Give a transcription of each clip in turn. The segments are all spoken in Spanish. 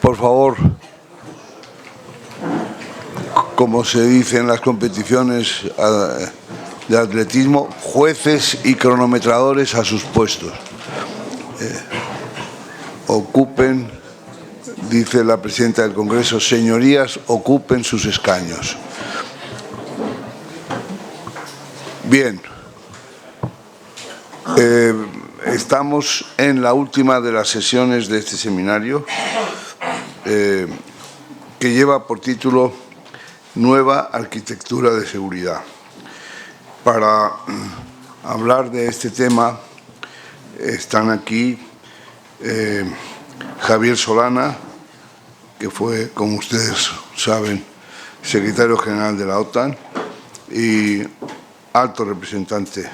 por favor, como se dice en las competiciones de atletismo, jueces y cronometradores a sus puestos. Ocupen, dice la presidenta del Congreso, señorías, ocupen sus escaños. Bien. Estamos en la última de las sesiones de este seminario, que lleva por título Nueva Arquitectura de Seguridad. Para hablar de este tema están aquí Javier Solana, que fue, como ustedes saben, secretario general de la OTAN y alto representante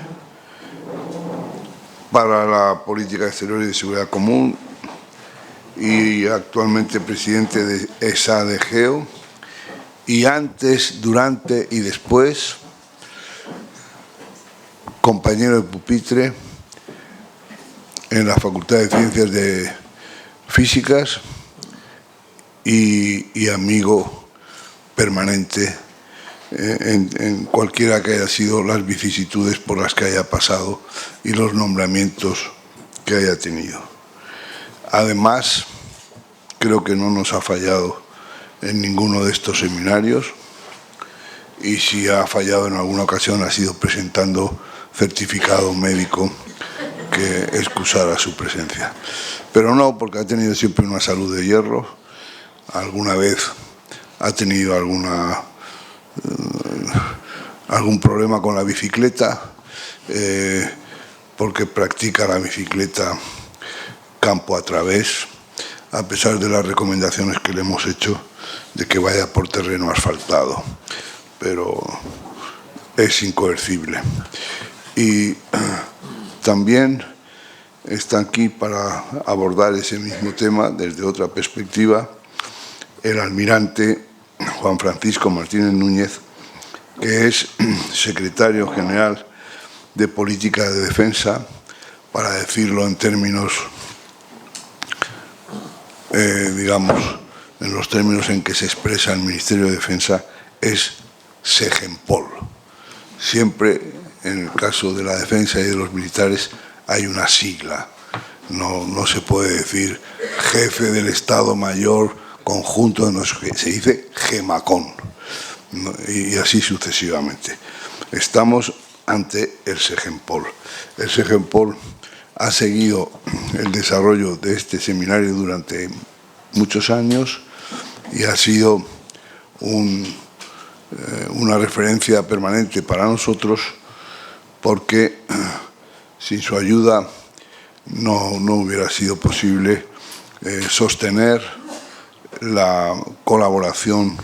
para la política exterior y de seguridad común y actualmente presidente de ESADEGEO, y antes, durante y después compañero de pupitre en la Facultad de Ciencias de Físicas y amigo permanente en cualquiera que haya sido las vicisitudes por las que haya pasado y los nombramientos que haya tenido. Además, creo que no nos ha fallado en ninguno de estos seminarios, y si ha fallado en alguna ocasión ha sido presentando certificado médico que excusara su presencia. Pero no, porque ha tenido siempre una salud de hierro. Alguna vez ha tenido algún problema con la bicicleta, porque practica la bicicleta campo a través, a pesar de las recomendaciones que le hemos hecho de que vaya por terreno asfaltado, pero es incoercible. Y también está aquí para abordar ese mismo tema desde otra perspectiva el almirante Juan Francisco Martínez Núñez, que es secretario general de Política de Defensa, para decirlo en términos, digamos, en los términos en que se expresa el Ministerio de Defensa, es SEGEMPOL. Siempre, en el caso de la defensa y de los militares, hay una sigla. No se puede decir jefe del Estado Mayor Conjunto, se dice GEMACON, y así sucesivamente. Estamos ante el SEGEMPOL. El SEGEMPOL ha seguido el desarrollo de este seminario durante muchos años y ha sido una referencia permanente para nosotros, porque sin su ayuda no hubiera sido posible sostener la colaboración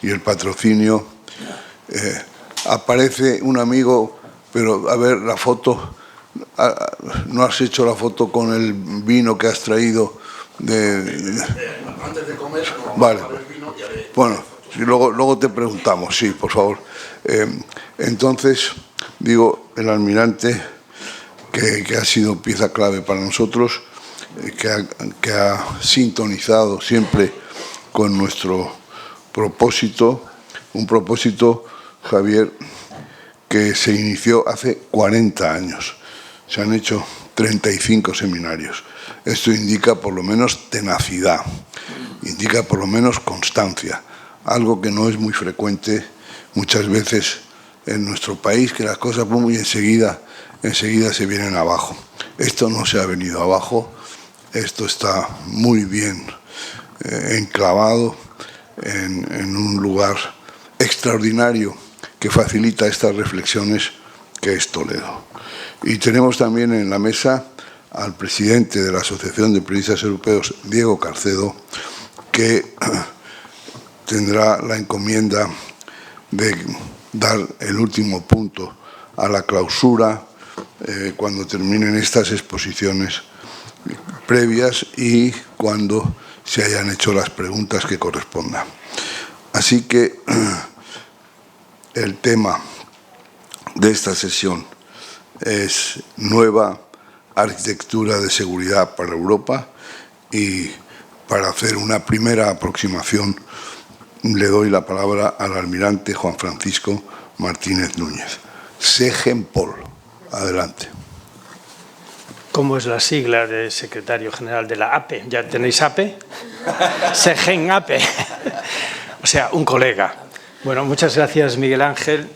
y el patrocinio. Aparece un amigo, pero a ver, la foto, ¿no has hecho la foto con el vino que has traído? Antes de comer, no, vale. El vino y haré... Bueno, y luego te preguntamos, sí, por favor. Entonces, digo, el almirante, que ha sido pieza clave para nosotros, que ha sintonizado siempre con nuestro propósito, un propósito, Javier, que se inició hace 40 años. Se han hecho 35 seminarios. Esto indica por lo menos tenacidad, indica por lo menos constancia, algo que no es muy frecuente muchas veces en nuestro país, que las cosas muy enseguida se vienen abajo. Esto no se ha venido abajo, esto está muy bien enclavado en un lugar extraordinario que facilita estas reflexiones, que es Toledo. Y tenemos también en la mesa al presidente de la Asociación de Periodistas Europeos, Diego Carcedo, que tendrá la encomienda de dar el último punto a la clausura cuando terminen estas exposiciones previas y cuando se hayan hecho las preguntas que correspondan. Así que el tema de esta sesión es Nueva Arquitectura de Seguridad para Europa, y para hacer una primera aproximación, le doy la palabra al almirante Juan Francisco Martínez Núñez. SEGENPOL. Adelante. ¿Cómo es la sigla de secretario general de la APE? ¿Ya tenéis APE? SEGENAPE. O sea, un colega. Bueno, muchas gracias, Miguel Ángel.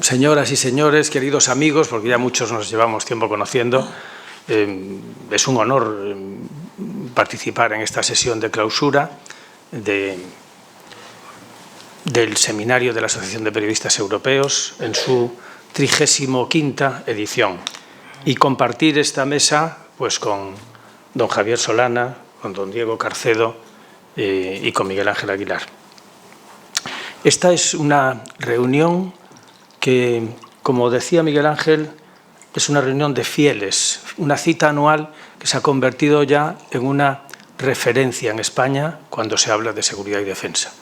Señoras y señores, queridos amigos, porque ya muchos nos llevamos tiempo conociendo, es un honor participar en esta sesión de clausura del seminario de la Asociación de Periodistas Europeos en su 35ª edición y compartir esta mesa pues con don Javier Solana, con don Diego Carcedo y con Miguel Ángel Aguilar. Esta es una reunión que, como decía Miguel Ángel, es una reunión de fieles, una cita anual que se ha convertido ya en una referencia en España cuando se habla de seguridad y defensa.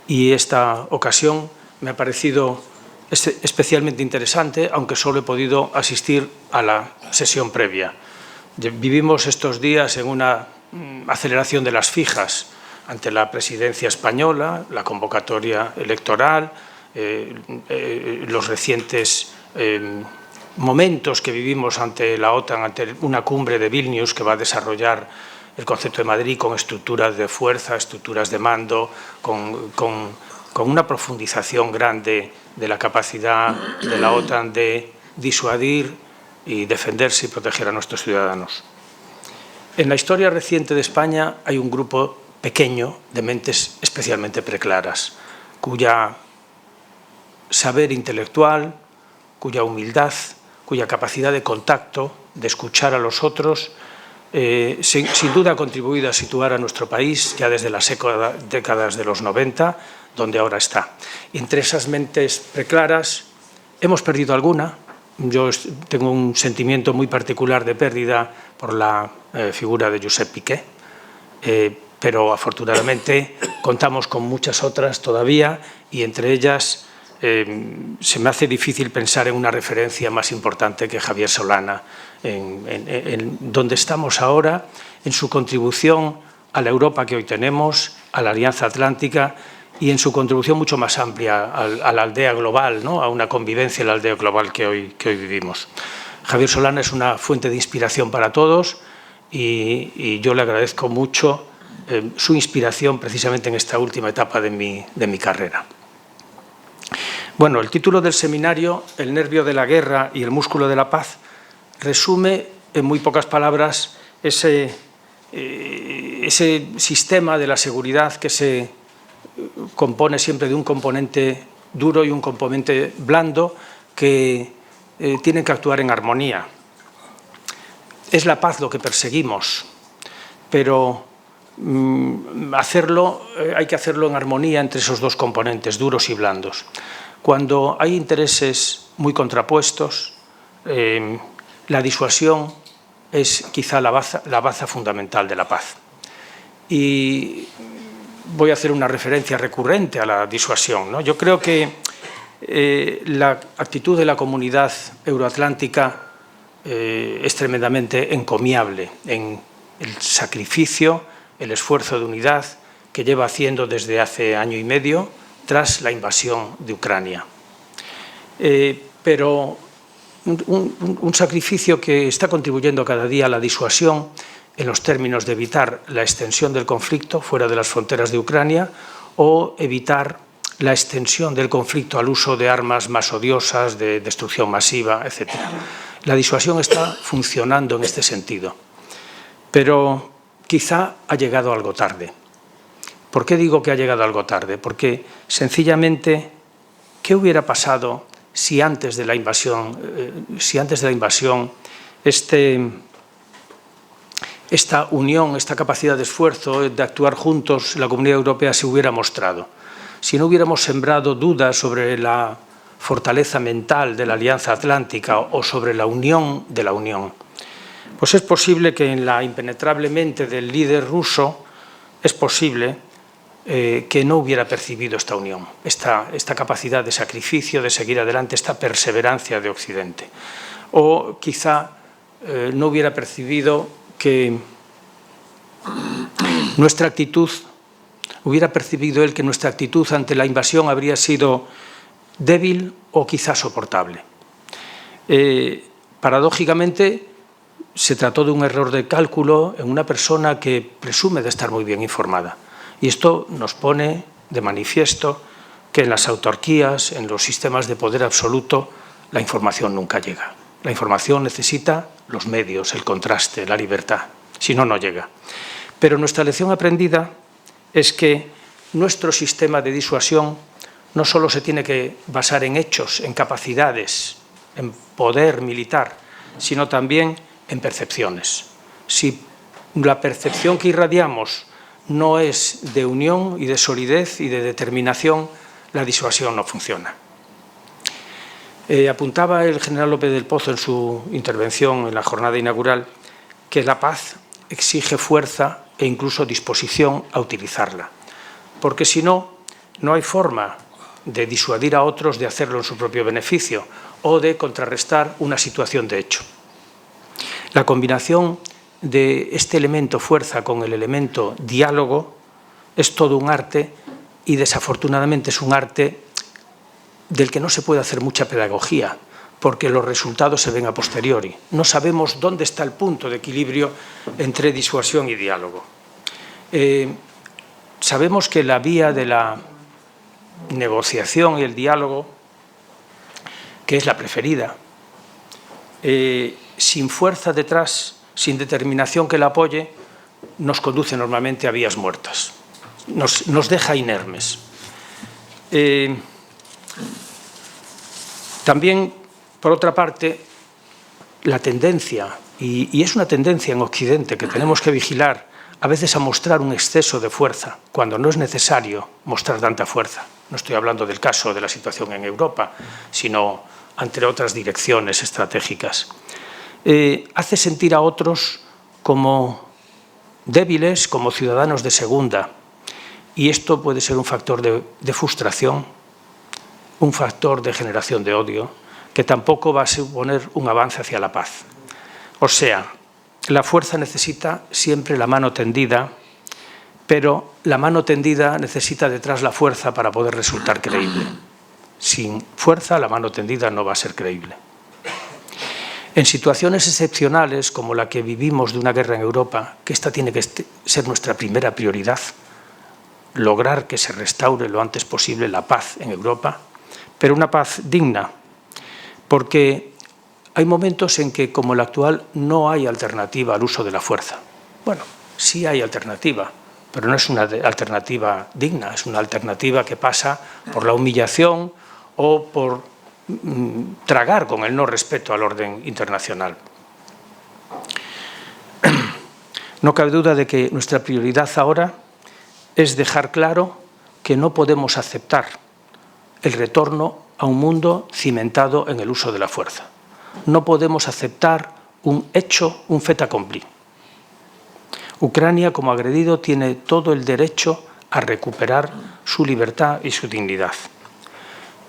Y esta ocasión me ha parecido especialmente interesante, aunque solo he podido asistir a la sesión previa. Vivimos estos días en una aceleración de las fijas ante la presidencia española, la convocatoria electoral, los recientes momentos que vivimos ante la OTAN, ante una cumbre de Vilnius que va a desarrollar el concepto de Madrid con estructuras de fuerza, estructuras de mando, con una profundización grande de la capacidad de la OTAN de disuadir y defenderse y proteger a nuestros ciudadanos. En la historia reciente de España hay un grupo pequeño de mentes especialmente preclaras, cuya saber intelectual, cuya humildad, cuya capacidad de contacto, de escuchar a los otros, sin duda ha contribuido a situar a nuestro país ya desde las décadas de los 90, donde ahora está. Entre esas mentes preclaras hemos perdido alguna. Yo tengo un sentimiento muy particular de pérdida por la figura de Josep Piqué, pero afortunadamente contamos con muchas otras todavía y entre ellas se me hace difícil pensar en una referencia más importante que Javier Solana, en donde estamos ahora, en su contribución a la Europa que hoy tenemos, a la Alianza Atlántica y en su contribución mucho más amplia a la aldea global, ¿no? A una convivencia en la aldea global que hoy vivimos. Javier Solana es una fuente de inspiración para todos y yo le agradezco mucho su inspiración precisamente en esta última etapa de mi carrera. Bueno, el título del seminario, El nervio de la guerra y el músculo de la paz, resume en muy pocas palabras ese sistema de la seguridad que se compone siempre de un componente duro y un componente blando que tienen que actuar en armonía. Es la paz lo que perseguimos, pero hay que hacerlo en armonía entre esos dos componentes, duros y blandos. Cuando hay intereses muy contrapuestos, la disuasión es quizá la baza fundamental de la paz. Y voy a hacer una referencia recurrente a la disuasión, ¿no? Yo creo que la actitud de la comunidad euroatlántica es tremendamente encomiable en el sacrificio, el esfuerzo de unidad que lleva haciendo desde hace año y medio tras la invasión de Ucrania. Pero un sacrificio que está contribuyendo cada día a la disuasión en los términos de evitar la extensión del conflicto fuera de las fronteras de Ucrania o evitar la extensión del conflicto al uso de armas más odiosas, de destrucción masiva, etc. La disuasión está funcionando en este sentido, pero quizá ha llegado algo tarde. ¿Por qué digo que ha llegado algo tarde? Porque sencillamente, ¿qué hubiera pasado si antes de la invasión, esta unión, esta capacidad de esfuerzo, de actuar juntos, la Comunidad Europea se hubiera mostrado? Si no hubiéramos sembrado dudas sobre la fortaleza mental de la Alianza Atlántica o sobre la unión de la Unión, pues es posible que en la impenetrable mente del líder ruso es posible que no hubiera percibido esta unión, esta capacidad de sacrificio, de seguir adelante, esta perseverancia de Occidente. O quizá no hubiera percibido que nuestra actitud, hubiera percibido él que nuestra actitud ante la invasión habría sido débil o quizás soportable. Paradójicamente, se trató de un error de cálculo en una persona que presume de estar muy bien informada. Y esto nos pone de manifiesto que en las autarquías, en los sistemas de poder absoluto, la información nunca llega. La información necesita los medios, el contraste, la libertad. Si no, no llega. Pero nuestra lección aprendida es que nuestro sistema de disuasión no solo se tiene que basar en hechos, en capacidades, en poder militar, sino también en percepciones. Si la percepción que irradiamos no es de unión y de solidez y de determinación, la disuasión no funciona. Apuntaba el general López del Pozo en su intervención en la jornada inaugural que la paz exige fuerza e incluso disposición a utilizarla, porque si no, no hay forma de disuadir a otros de hacerlo en su propio beneficio o de contrarrestar una situación de hecho. La combinación de este elemento fuerza con el elemento diálogo es todo un arte y desafortunadamente es un arte del que no se puede hacer mucha pedagogía porque los resultados se ven a posteriori. No sabemos dónde está el punto de equilibrio entre disuasión y diálogo. Sabemos que la vía de la negociación y el diálogo, que es la preferida, sin fuerza detrás, sin determinación que la apoye, nos conduce normalmente a vías muertas. Nos deja inermes. También, por otra parte, la tendencia, y es una tendencia en Occidente que tenemos que vigilar, a veces a mostrar un exceso de fuerza, cuando no es necesario mostrar tanta fuerza. No estoy hablando del caso de la situación en Europa, sino ante otras direcciones estratégicas. Hace sentir a otros como débiles, como ciudadanos de segunda. Y esto puede ser un factor de frustración, un factor de generación de odio, que tampoco va a suponer un avance hacia la paz. O sea, la fuerza necesita siempre la mano tendida, pero la mano tendida necesita detrás la fuerza para poder resultar creíble. Sin fuerza, la mano tendida no va a ser creíble. En situaciones excepcionales como la que vivimos de una guerra en Europa, que esta tiene que ser nuestra primera prioridad, lograr que se restaure lo antes posible la paz en Europa, pero una paz digna, porque hay momentos en que, como el actual, no hay alternativa al uso de la fuerza. Bueno, sí hay alternativa, pero no es una alternativa digna, es una alternativa que pasa por la humillación o por tragar con el no respeto al orden internacional. No cabe duda de que nuestra prioridad ahora es dejar claro que no podemos aceptar el retorno a un mundo cimentado en el uso de la fuerza. No podemos aceptar un hecho, un fait accompli. Ucrania, como agredido, tiene todo el derecho a recuperar su libertad y su dignidad.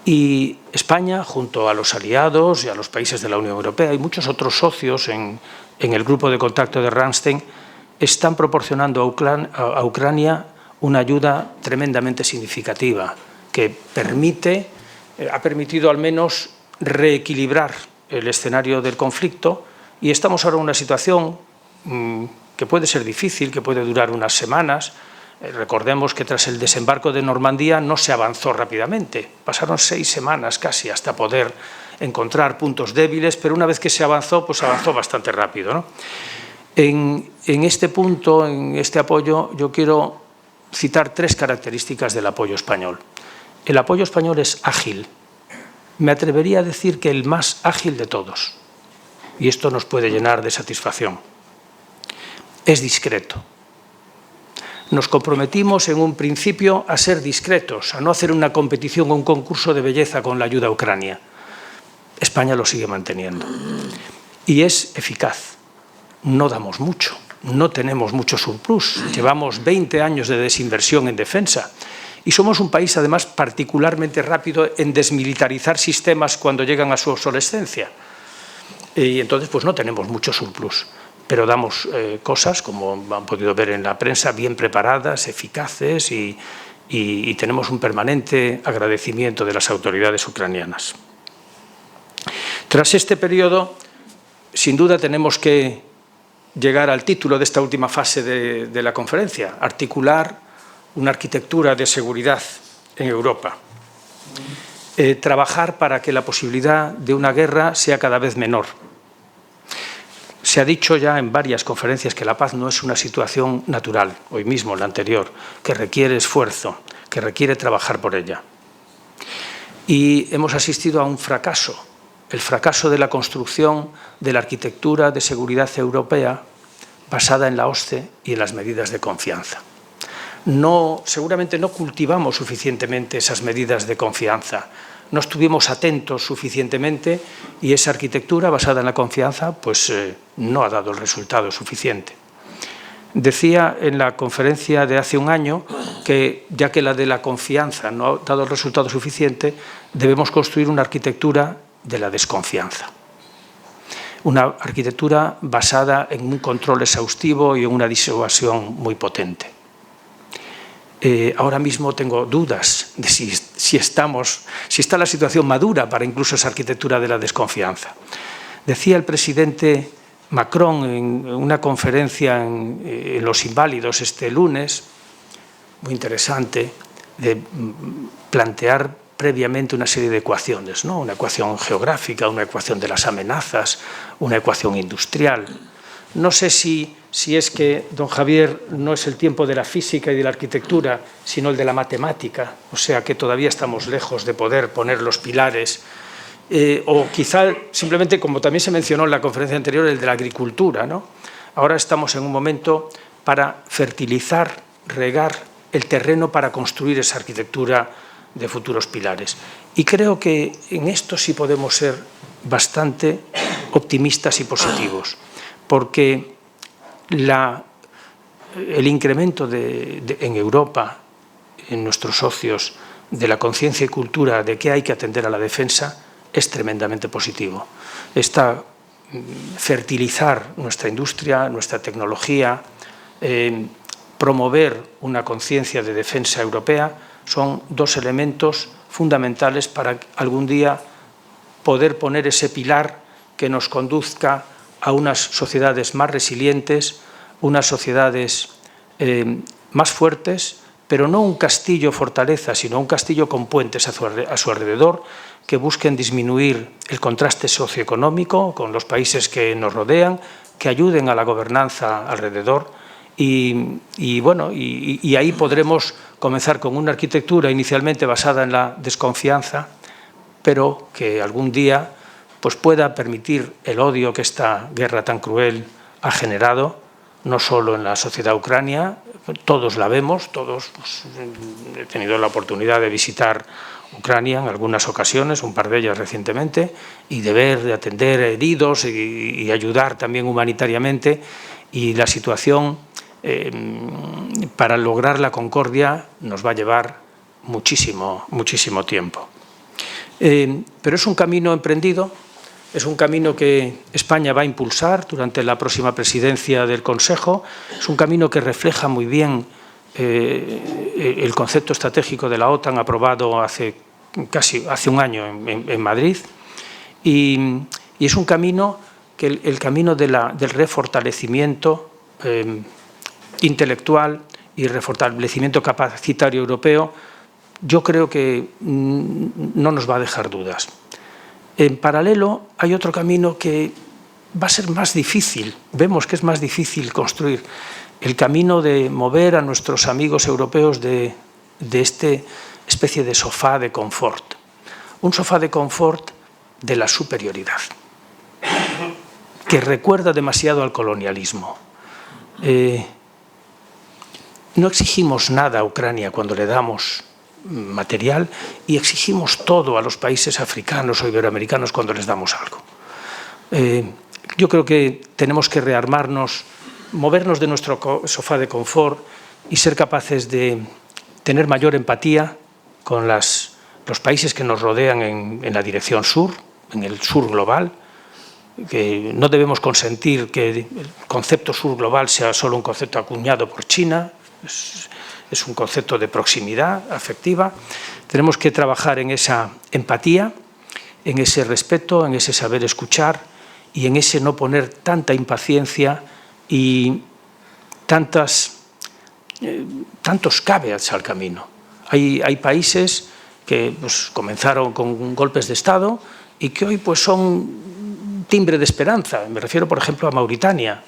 Y España, junto a los aliados y a los países de la Unión Europea y muchos otros socios en el grupo de contacto de Ramstein, están proporcionando a Ucrania una ayuda tremendamente significativa que ha permitido al menos reequilibrar el escenario del conflicto, y estamos ahora en una situación que puede ser difícil, que puede durar unas semanas. Recordemos que tras el desembarco de Normandía no se avanzó rápidamente, pasaron 6 semanas casi hasta poder encontrar puntos débiles, pero una vez que se avanzó, pues avanzó bastante rápido, ¿no? En este punto, en este apoyo, yo quiero citar 3 características del apoyo español. El apoyo español es ágil. Me atrevería a decir que el más ágil de todos. Y esto nos puede llenar de satisfacción. Es discreto. Nos comprometimos en un principio a ser discretos, a no hacer una competición o un concurso de belleza con la ayuda a Ucrania. España lo sigue manteniendo. Y es eficaz. No damos mucho, no tenemos mucho surplus. Llevamos 20 años de desinversión en defensa. Y somos un país, además, particularmente rápido en desmilitarizar sistemas cuando llegan a su obsolescencia. Y entonces, pues no tenemos mucho surplus. pero damos cosas, como han podido ver en la prensa, bien preparadas, eficaces y tenemos un permanente agradecimiento de las autoridades ucranianas. Tras este periodo, sin duda tenemos que llegar al título de esta última fase de la conferencia, articular una arquitectura de seguridad en Europa. Trabajar para que la posibilidad de una guerra sea cada vez menor. Se ha dicho ya en varias conferencias que la paz no es una situación natural, hoy mismo, la anterior, que requiere esfuerzo, que requiere trabajar por ella. Y hemos asistido a un fracaso, el fracaso de la construcción de la arquitectura de seguridad europea basada en la OSCE y en las medidas de confianza. Seguramente no cultivamos suficientemente esas medidas de confianza, no estuvimos atentos suficientemente y esa arquitectura basada en la confianza pues, no ha dado el resultado suficiente. Decía en la conferencia de hace un año que, ya que la de la confianza no ha dado el resultado suficiente, debemos construir una arquitectura de la desconfianza. Una arquitectura basada en un control exhaustivo y en una disuasión muy potente. Ahora mismo tengo dudas de si está la situación madura para incluso esa arquitectura de la desconfianza. Decía el presidente Macron en una conferencia en Los Inválidos este lunes, muy interesante, de plantear previamente una serie de ecuaciones, ¿no? Una ecuación geográfica, una ecuación de las amenazas, una ecuación industrial. No sé si es que, don Javier, no es el tiempo de la física y de la arquitectura, sino el de la matemática, o sea que todavía estamos lejos de poder poner los pilares, o quizá simplemente, como también se mencionó en la conferencia anterior, el de la agricultura, ¿no? Ahora estamos en un momento para fertilizar, regar el terreno para construir esa arquitectura de futuros pilares. Y creo que en esto sí podemos ser bastante optimistas y positivos, porque el incremento en Europa, en nuestros socios, de la conciencia y cultura de que hay que atender a la defensa es tremendamente positivo. Fertilizar nuestra industria, nuestra tecnología, promover una conciencia de defensa europea son dos elementos fundamentales para algún día poder poner ese pilar que nos conduzca a unas sociedades más resilientes, unas sociedades más fuertes, pero no un castillo fortaleza, sino un castillo con puentes a su alrededor que busquen disminuir el contraste socioeconómico con los países que nos rodean, que ayuden a la gobernanza alrededor y ahí podremos comenzar con una arquitectura inicialmente basada en la desconfianza, pero que algún día pues pueda permitir el odio que esta guerra tan cruel ha generado, no solo en la sociedad ucrania, todos la vemos, todos pues, he tenido la oportunidad de visitar Ucrania en algunas ocasiones, un par de ellas recientemente, y de atender heridos y ayudar también humanitariamente, y la situación para lograr la concordia nos va a llevar muchísimo tiempo. Pero es un camino emprendido, es un camino que España va a impulsar durante la próxima presidencia del Consejo, es un camino que refleja muy bien el concepto estratégico de la OTAN aprobado hace un año en Madrid y es un camino que el camino del refortalecimiento intelectual y refortalecimiento capacitario europeo, yo creo que no nos va a dejar dudas. En paralelo hay otro camino que va a ser más difícil, vemos que es más difícil construir, el camino de mover a nuestros amigos europeos de esta especie de sofá de confort, un sofá de confort de la superioridad, que recuerda demasiado al colonialismo. No exigimos nada a Ucrania cuando le damos material y exigimos todo a los países africanos o iberoamericanos cuando les damos algo. Yo creo que tenemos que rearmarnos, movernos de nuestro sofá de confort y ser capaces de tener mayor empatía con los países que nos rodean en la dirección sur, en el sur global, que no debemos consentir que el concepto sur global sea solo un concepto acuñado por China, es un concepto de proximidad afectiva. Tenemos que trabajar en esa empatía, en ese respeto, en ese saber escuchar y en ese no poner tanta impaciencia y tantos caveats al camino. Hay países que pues, comenzaron con golpes de Estado y que hoy pues, son timbre de esperanza. Me refiero, por ejemplo, a Mauritania.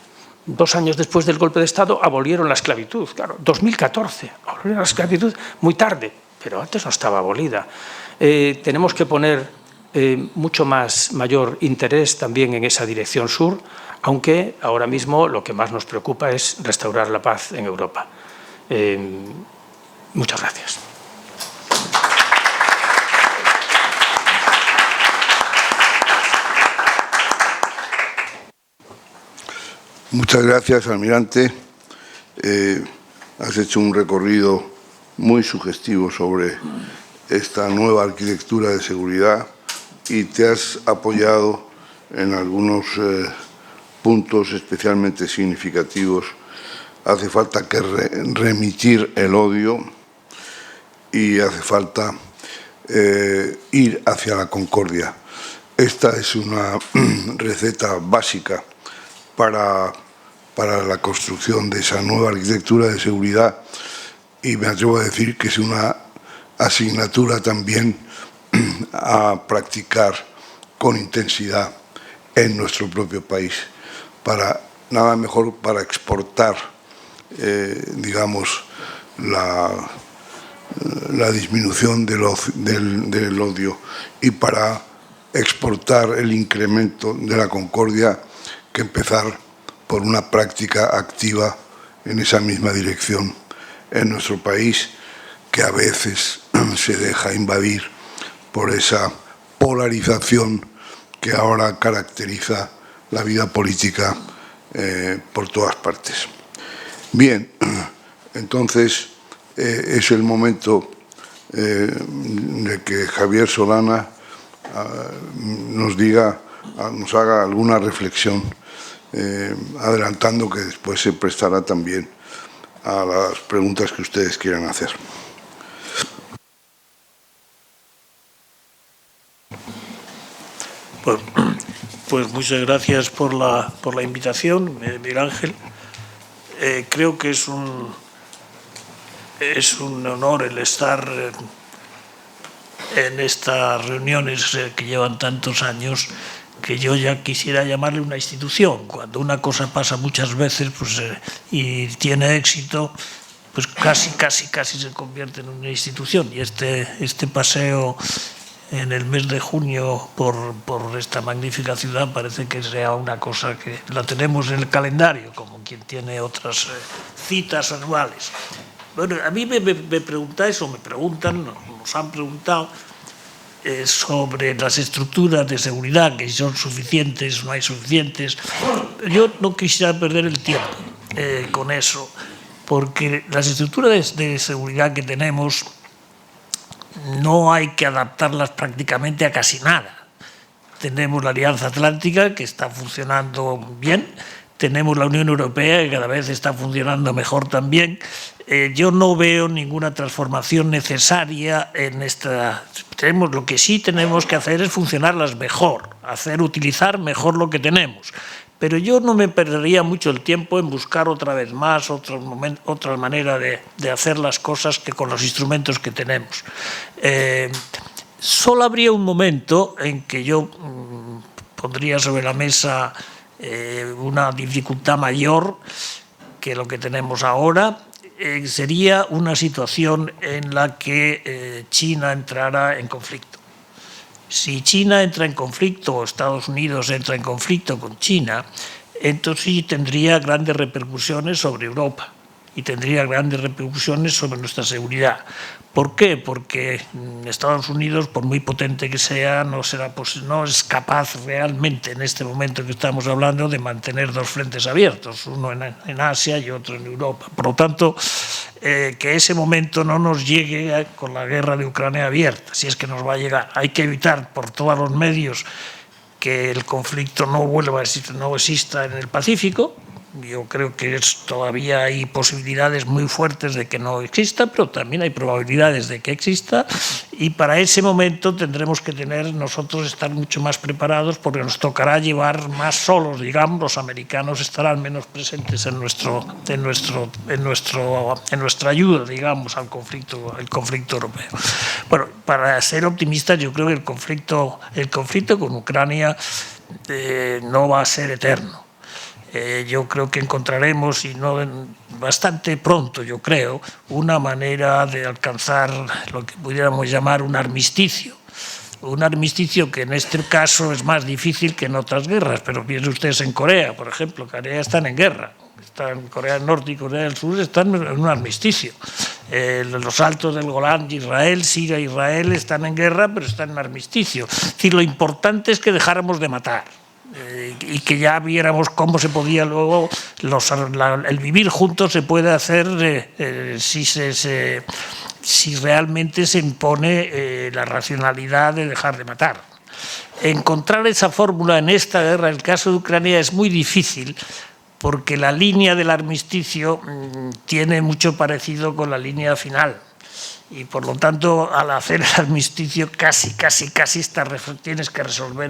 2 años después del golpe de Estado abolieron la esclavitud. Claro, 2014, abolieron la esclavitud muy tarde, pero antes no estaba abolida. Tenemos que poner mucho mayor interés también en esa dirección sur, aunque ahora mismo lo que más nos preocupa es restaurar la paz en Europa. Muchas gracias. Muchas gracias, almirante. Has hecho un recorrido muy sugestivo sobre esta nueva arquitectura de seguridad y te has apoyado en algunos puntos especialmente significativos. Hace falta que remitir el odio y hace falta ir hacia la concordia. Esta es una receta básica para la construcción de esa nueva arquitectura de seguridad y me atrevo a decir que es una asignatura también a practicar con intensidad en nuestro propio país. Nada mejor para exportar, digamos, la disminución del odio y para exportar el incremento de la concordia que empezar por una práctica activa en esa misma dirección en nuestro país, que a veces se deja invadir por esa polarización que ahora caracteriza la vida política por todas partes. Bien, entonces es el momento de que Javier Solana nos haga alguna reflexión, adelantando que después se prestará también a las preguntas que ustedes quieran hacer. Pues muchas gracias por la invitación, Miguel Ángel. Creo que es un honor el estar en estas reuniones que llevan tantos años, que yo ya quisiera llamarle una institución. Cuando una cosa pasa muchas veces pues, y tiene éxito, pues casi se convierte en una institución. Y este paseo en el mes de junio por esta magnífica ciudad parece que sea una cosa que la tenemos en el calendario, como quien tiene otras citas anuales. Bueno, a mí me preguntáis, o me preguntan, nos han preguntado, sobre las estructuras de seguridad, que si son suficientes, no hay suficientes. Yo no quisiera perder el tiempo con eso, porque las estructuras de seguridad que tenemos no hay que adaptarlas prácticamente a casi nada. Tenemos la Alianza Atlántica, que está funcionando bien, tenemos la Unión Europea, que cada vez está funcionando mejor también. Yo no veo ninguna transformación necesaria en esta. Lo que sí tenemos que hacer es funcionarlas mejor, utilizar mejor lo que tenemos. Pero yo no me perdería mucho el tiempo en buscar otra vez más otra manera de hacer las cosas que con los instrumentos que tenemos. Solo habría un momento en que yo pondría sobre la mesa una dificultad mayor que lo que tenemos ahora. Sería una situación en la que China entrara en conflicto. Si China entra en conflicto o Estados Unidos entra en conflicto con China, entonces sí tendría grandes repercusiones sobre Europa y tendría grandes repercusiones sobre nuestra seguridad. ¿Por qué? Porque Estados Unidos, por muy potente que sea, no es capaz realmente en este momento que estamos hablando de mantener dos frentes abiertos, uno en Asia y otro en Europa. Por lo tanto, que ese momento no nos llegue con la guerra de Ucrania abierta, si es que nos va a llegar. Hay que evitar por todos los medios que el conflicto no vuelva a existir, no exista en el Pacífico. Yo creo que todavía hay posibilidades muy fuertes de que no exista, pero también hay probabilidades de que exista, y para ese momento tendremos que nosotros estar mucho más preparados, porque nos tocará llevar más solos, digamos. Los americanos estarán menos presentes en nuestra ayuda, digamos, al conflicto europeo. Bueno, para ser optimistas, yo creo que el conflicto con Ucrania no va a ser eterno. Yo creo que encontraremos, y no bastante pronto, yo creo, una manera de alcanzar lo que pudiéramos llamar un armisticio. Un armisticio que en este caso es más difícil que en otras guerras, pero piensen ustedes en Corea, por ejemplo. Corea están en guerra. Corea del Norte y Corea del Sur están en un armisticio. Los altos del Golán de Israel, Siria e Israel están en guerra, pero están en armisticio. Es decir, lo importante es que dejáramos de matar. Y que ya viéramos cómo se podía luego el vivir juntos se puede hacer si realmente se impone la racionalidad de dejar de matar. Encontrar esa fórmula en esta guerra, en el caso de Ucrania, es muy difícil, porque la línea del armisticio tiene mucho parecido con la línea final. Y por lo tanto, al hacer el armisticio, casi tienes que resolver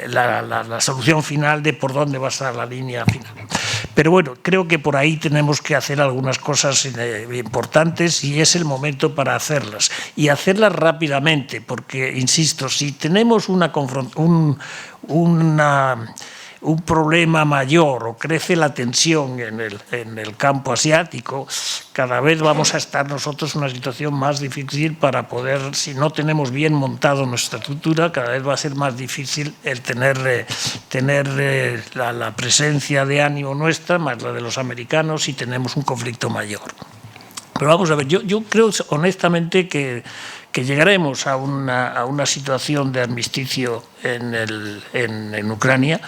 la solución final de por dónde va a estar la línea final. Pero bueno, creo que por ahí tenemos que hacer algunas cosas importantes, y es el momento para hacerlas. Y hacerlas rápidamente, porque, insisto, si tenemos un problema mayor o crece la tensión en el campo asiático, cada vez vamos a estar nosotros en una situación más difícil para poder, si no tenemos bien montado nuestra estructura, cada vez va a ser más difícil el tener la presencia de ánimo nuestra, más la de los americanos, si tenemos un conflicto mayor. Pero vamos a ver, yo creo honestamente que llegaremos a una situación de armisticio en Ucrania.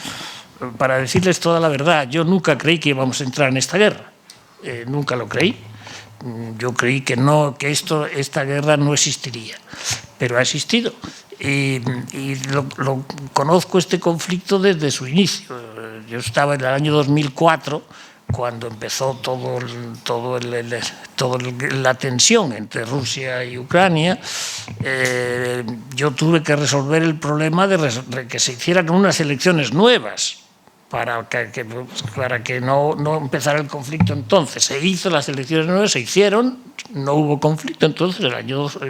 Para decirles toda la verdad, yo nunca creí que íbamos a entrar en esta guerra. Nunca lo creí. Yo creí que esta guerra no existiría, pero ha existido. Y conozco este conflicto desde su inicio. Yo estaba en el año 2004, cuando empezó toda la tensión entre Rusia y Ucrania. Yo tuve que resolver el problema de que se hicieran unas elecciones nuevas para que no empezara el conflicto. Entonces se hizo las elecciones nuevas, se hicieron, no hubo conflicto entonces en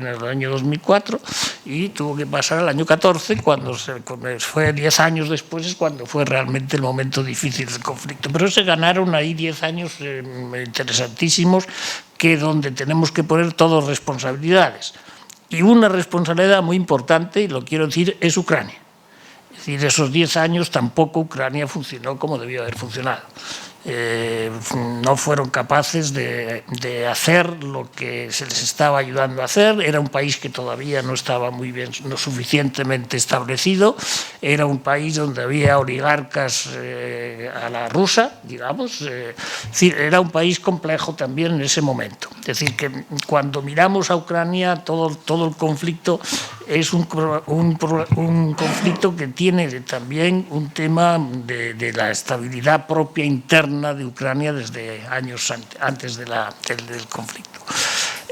el año 2004, y tuvo que pasar al año 14, cuando fue 10 años después, es cuando fue realmente el momento difícil del conflicto. Pero se ganaron ahí 10 años interesantísimos, donde tenemos que poner todas responsabilidades. Y una responsabilidad muy importante, y lo quiero decir, es Ucrania. Es decir, esos 10 años tampoco Ucrania funcionó como debió haber funcionado. No fueron capaces de hacer lo que se les estaba ayudando a hacer. Era un país que todavía no estaba muy bien, no suficientemente establecido. Era un país donde había oligarcas a la rusa, digamos. Es decir, era un país complejo también en ese momento. Es decir, que cuando miramos a Ucrania, todo el conflicto es un conflicto que tiene también un tema de la estabilidad propia interna de Ucrania desde años antes del conflicto.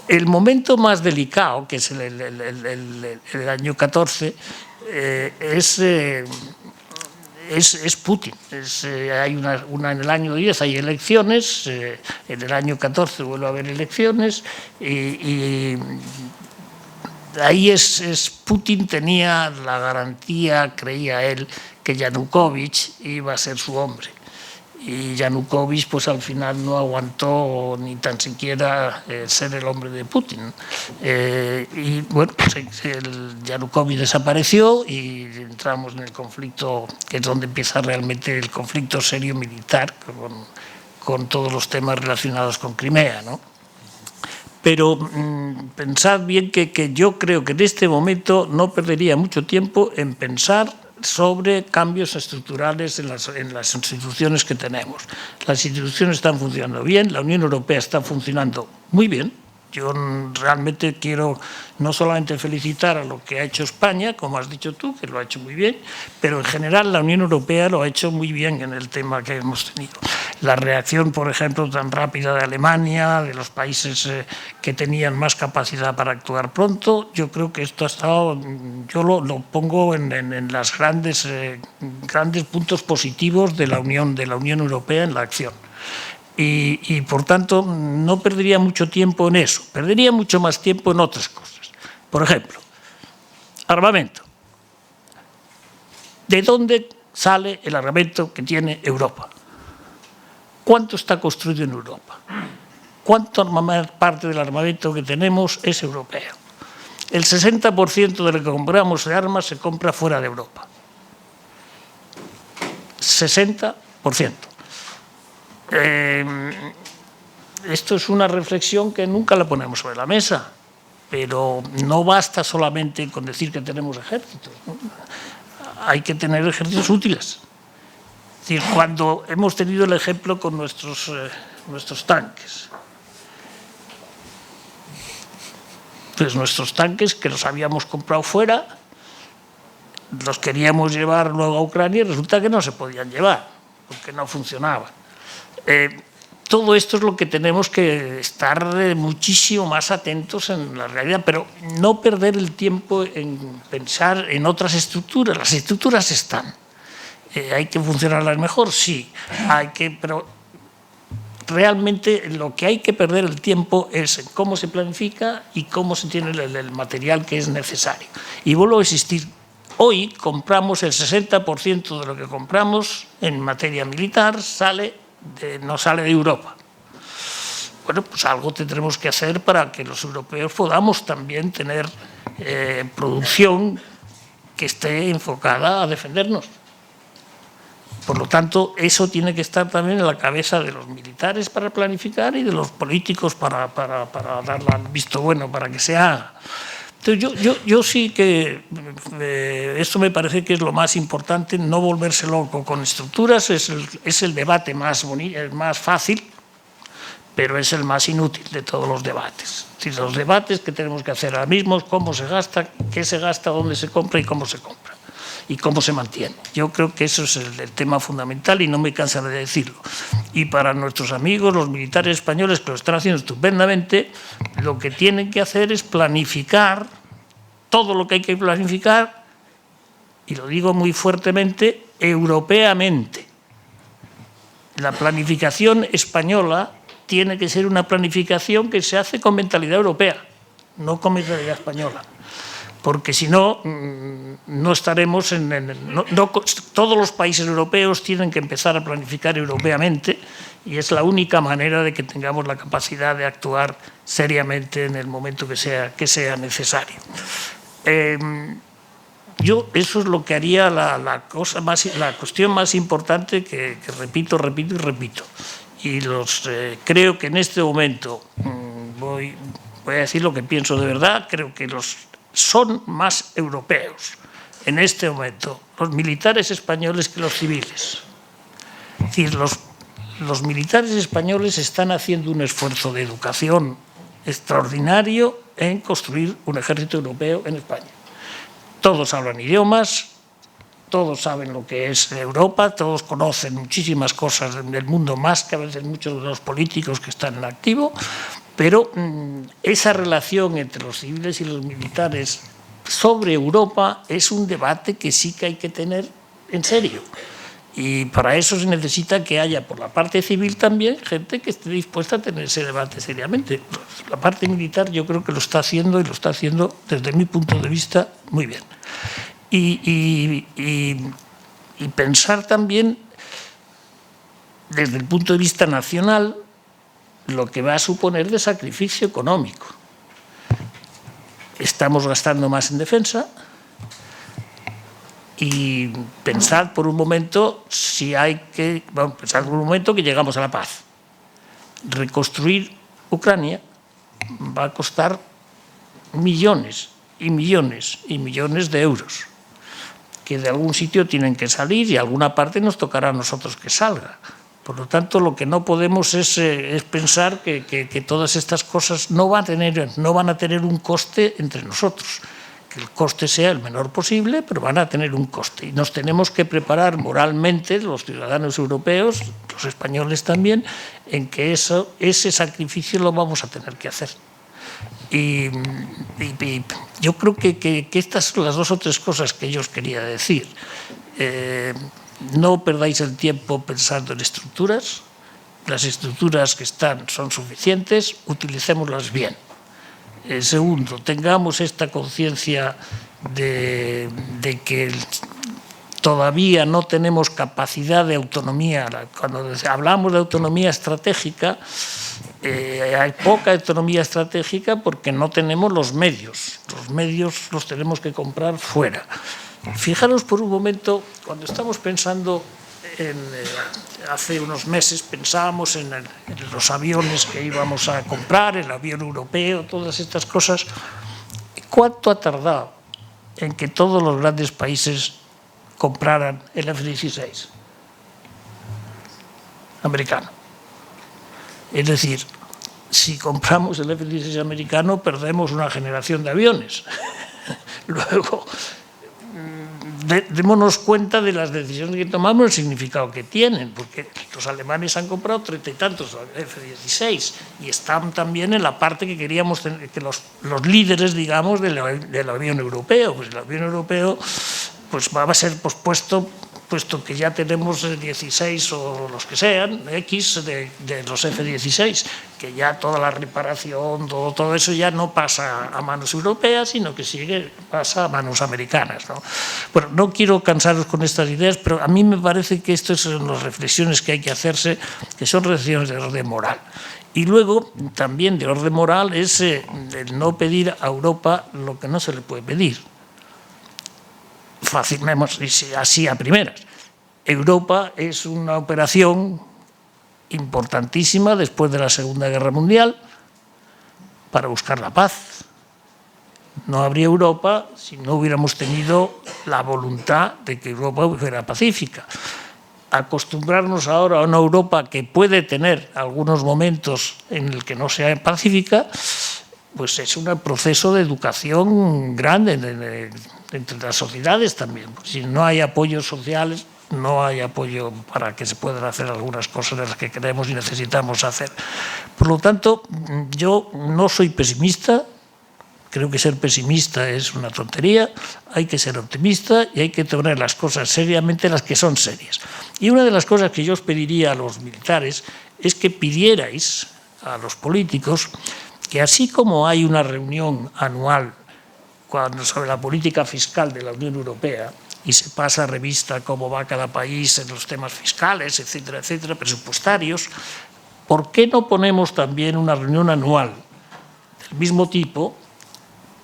El momento más delicado, que es el año 14, es Putin. Hay una en el año 10 hay elecciones, en el año 14 vuelve a haber elecciones, y ahí Putin tenía la garantía, creía él, que Yanukovych iba a ser su hombre. Y Yanukovych, pues al final no aguantó ni tan siquiera ser el hombre de Putin. Y bueno, pues Yanukovych desapareció y entramos en el conflicto, que es donde empieza realmente el conflicto serio militar, con todos los temas relacionados con Crimea, ¿no? Pero pensad bien que yo creo que en este momento no perdería mucho tiempo en pensar sobre cambios estructurales en las instituciones que tenemos. Las instituciones están funcionando bien, la Unión Europea está funcionando muy bien, Yo realmente quiero no solamente felicitar a lo que ha hecho España, como has dicho tú, que lo ha hecho muy bien, pero en general la Unión Europea lo ha hecho muy bien en el tema que hemos tenido. La reacción, por ejemplo, tan rápida de Alemania, de los países que tenían más capacidad para actuar pronto, yo creo que esto ha estado, yo lo pongo en los grandes puntos positivos de la Unión Europea en la acción. Y, por tanto, no perdería mucho tiempo en eso, perdería mucho más tiempo en otras cosas. Por ejemplo, armamento. ¿De dónde sale el armamento que tiene Europa? ¿Cuánto está construido en Europa? ¿Cuánta parte del armamento que tenemos es europeo? El 60% de lo que compramos de armas se compra fuera de Europa. 60%. Esto es una reflexión que nunca la ponemos sobre la mesa, pero no basta solamente con decir que tenemos ejércitos, ¿no? Hay que tener ejércitos útiles. Es decir, cuando hemos tenido el ejemplo con nuestros tanques, pues nuestros tanques que los habíamos comprado fuera, los queríamos llevar luego a Ucrania y resulta que no se podían llevar, porque no funcionaban. Todo esto es lo que tenemos que estar muchísimo más atentos en la realidad, pero no perder el tiempo en pensar en otras estructuras. Las estructuras están. ¿Hay que funcionarlas mejor? Sí. Pero realmente lo que hay que perder el tiempo es en cómo se planifica y cómo se tiene el material que es necesario. Y vuelvo a insistir, hoy compramos el 60% de lo que compramos en materia militar no sale de Europa. Bueno, pues algo tendremos que hacer para que los europeos podamos también tener producción que esté enfocada a defendernos. Por lo tanto, eso tiene que estar también en la cabeza de los militares para planificar y de los políticos para darle el visto bueno para que se haga. Entonces, yo sí que esto me parece que es lo más importante, no volverse loco con estructuras, es el debate más fácil, pero es el más inútil de todos los debates. Es decir, los debates que tenemos que hacer ahora mismo es cómo se gasta, qué se gasta, dónde se compra y cómo se compra y cómo se mantiene. Yo creo que eso es el tema fundamental y no me cansaré de decirlo. Y para nuestros amigos, los militares españoles, que lo están haciendo estupendamente, lo que tienen que hacer es planificar todo lo que hay que planificar, y lo digo muy fuertemente, europeamente. La planificación española tiene que ser una planificación que se hace con mentalidad europea, no con mentalidad española. Porque si no, no estaremos todos los países europeos tienen que empezar a planificar europeamente y es la única manera de que tengamos la capacidad de actuar seriamente en el momento que sea necesario. Eso es lo que haría la cuestión más importante que repito. Y creo que en este momento, voy a decir lo que pienso de verdad, creo que son más europeos en este momento los militares españoles que los civiles. Es decir, los militares españoles están haciendo un esfuerzo de educación extraordinario en construir un ejército europeo en España. Todos hablan idiomas, todos saben lo que es Europa, todos conocen muchísimas cosas del mundo más que a veces muchos de los políticos que están en activo, pero esa relación entre los civiles y los militares sobre Europa es un debate que sí que hay que tener en serio. Y para eso se necesita que haya por la parte civil también gente que esté dispuesta a tener ese debate seriamente. La parte militar yo creo que lo está haciendo y lo está haciendo desde mi punto de vista muy bien. Y pensar también desde el punto de vista nacional lo que va a suponer de sacrificio económico. Estamos gastando más en defensa y pensad por un momento pensad por un momento que llegamos a la paz. Reconstruir Ucrania va a costar millones y millones y millones de euros que de algún sitio tienen que salir y alguna parte nos tocará a nosotros que salga. Por lo tanto, lo que no podemos es pensar que todas estas cosas no van a tener un coste entre nosotros. Que el coste sea el menor posible, pero van a tener un coste. Y nos tenemos que preparar moralmente, los ciudadanos europeos, los españoles también, en que ese sacrificio lo vamos a tener que hacer. Y yo creo que estas son las 2 o 3 cosas que yo os quería decir. No perdáis el tiempo pensando en estructuras. Las estructuras que están son suficientes, utilicémoslas bien. Segundo, tengamos esta conciencia de que todavía no tenemos capacidad de autonomía. Cuando hablamos de autonomía estratégica, hay poca autonomía estratégica porque no tenemos los medios. Los medios los tenemos que comprar fuera. Fijaros por un momento, cuando estamos pensando hace unos meses pensábamos en los aviones que íbamos a comprar, el avión europeo, todas estas cosas. ¿Cuánto ha tardado en que todos los grandes países compraran el F-16 americano? Es decir, si compramos el F-16 americano, perdemos una generación de aviones. Luego, démonos cuenta de las decisiones que tomamos, el significado que tienen, porque los alemanes han comprado 30 y tantos F-16 y están también en la parte que queríamos tener, que los líderes, digamos, del avión europeo. Pues el avión europeo pues va a ser pospuesto, puesto que ya tenemos 16 o los que sean, X de los F-16, que ya toda la reparación, todo eso ya no pasa a manos europeas, sino que pasa a manos americanas, ¿no? Bueno, no quiero cansaros con estas ideas, pero a mí me parece que estas son las reflexiones que hay que hacerse, que son reflexiones de orden moral. Y luego, también de orden moral, es el no pedir a Europa lo que no se le puede pedir. Fácilmente, así a primeras. Europa es una operación importantísima después de la Segunda Guerra Mundial para buscar la paz. No habría Europa si no hubiéramos tenido la voluntad de que Europa fuera pacífica. Acostumbrarnos ahora a una Europa que puede tener algunos momentos en el que no sea pacífica, pues es un proceso de educación grande entre las sociedades también. Si no hay apoyos sociales, no hay apoyo para que se puedan hacer algunas cosas de las que queremos y necesitamos hacer. Por lo tanto, yo no soy pesimista, creo que ser pesimista es una tontería, hay que ser optimista y hay que tomar las cosas seriamente, las que son serias. Y una de las cosas que yo os pediría a los militares es que pidierais a los políticos que así como hay una reunión anual sobre la política fiscal de la Unión Europea y se pasa a revista cómo va cada país en los temas fiscales, etcétera, etcétera, presupuestarios, ¿por qué no ponemos también una reunión anual del mismo tipo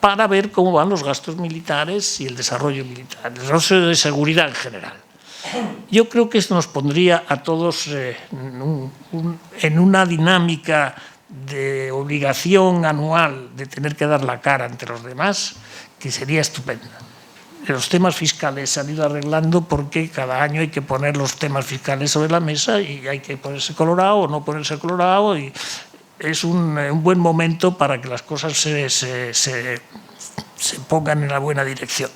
para ver cómo van los gastos militares y el desarrollo militar, el desarrollo de seguridad en general? Yo creo que esto nos pondría a todos en una dinámica de obligación anual de tener que dar la cara ante los demás, que sería estupenda. Los temas fiscales se han ido arreglando porque cada año hay que poner los temas fiscales sobre la mesa y hay que ponerse colorado o no ponerse colorado, y es un buen momento para que las cosas se pongan en la buena dirección.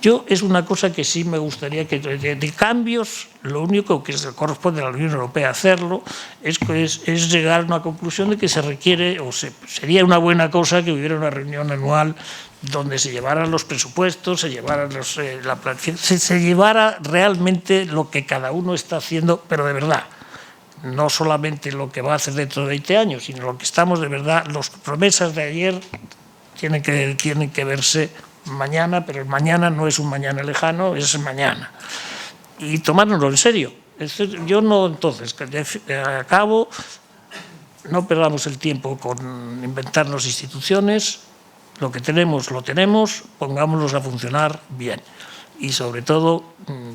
Yo es una cosa que sí me gustaría que de cambios, lo único que corresponde a la Unión Europea hacerlo es llegar a una conclusión de que se requiere, sería una buena cosa que hubiera una reunión anual donde se llevaran los presupuestos, se llevara la planificación, se llevara realmente lo que cada uno está haciendo, pero de verdad. No solamente lo que va a hacer dentro de 20 años, sino lo que estamos de verdad. Las promesas de ayer tienen que verse mañana, pero el mañana no es un mañana lejano, es mañana. Y tomárnoslo en serio. Yo no, entonces, acabo, no perdamos el tiempo con inventarnos instituciones, lo que tenemos, lo tenemos, pongámoslos a funcionar bien. Y sobre todo,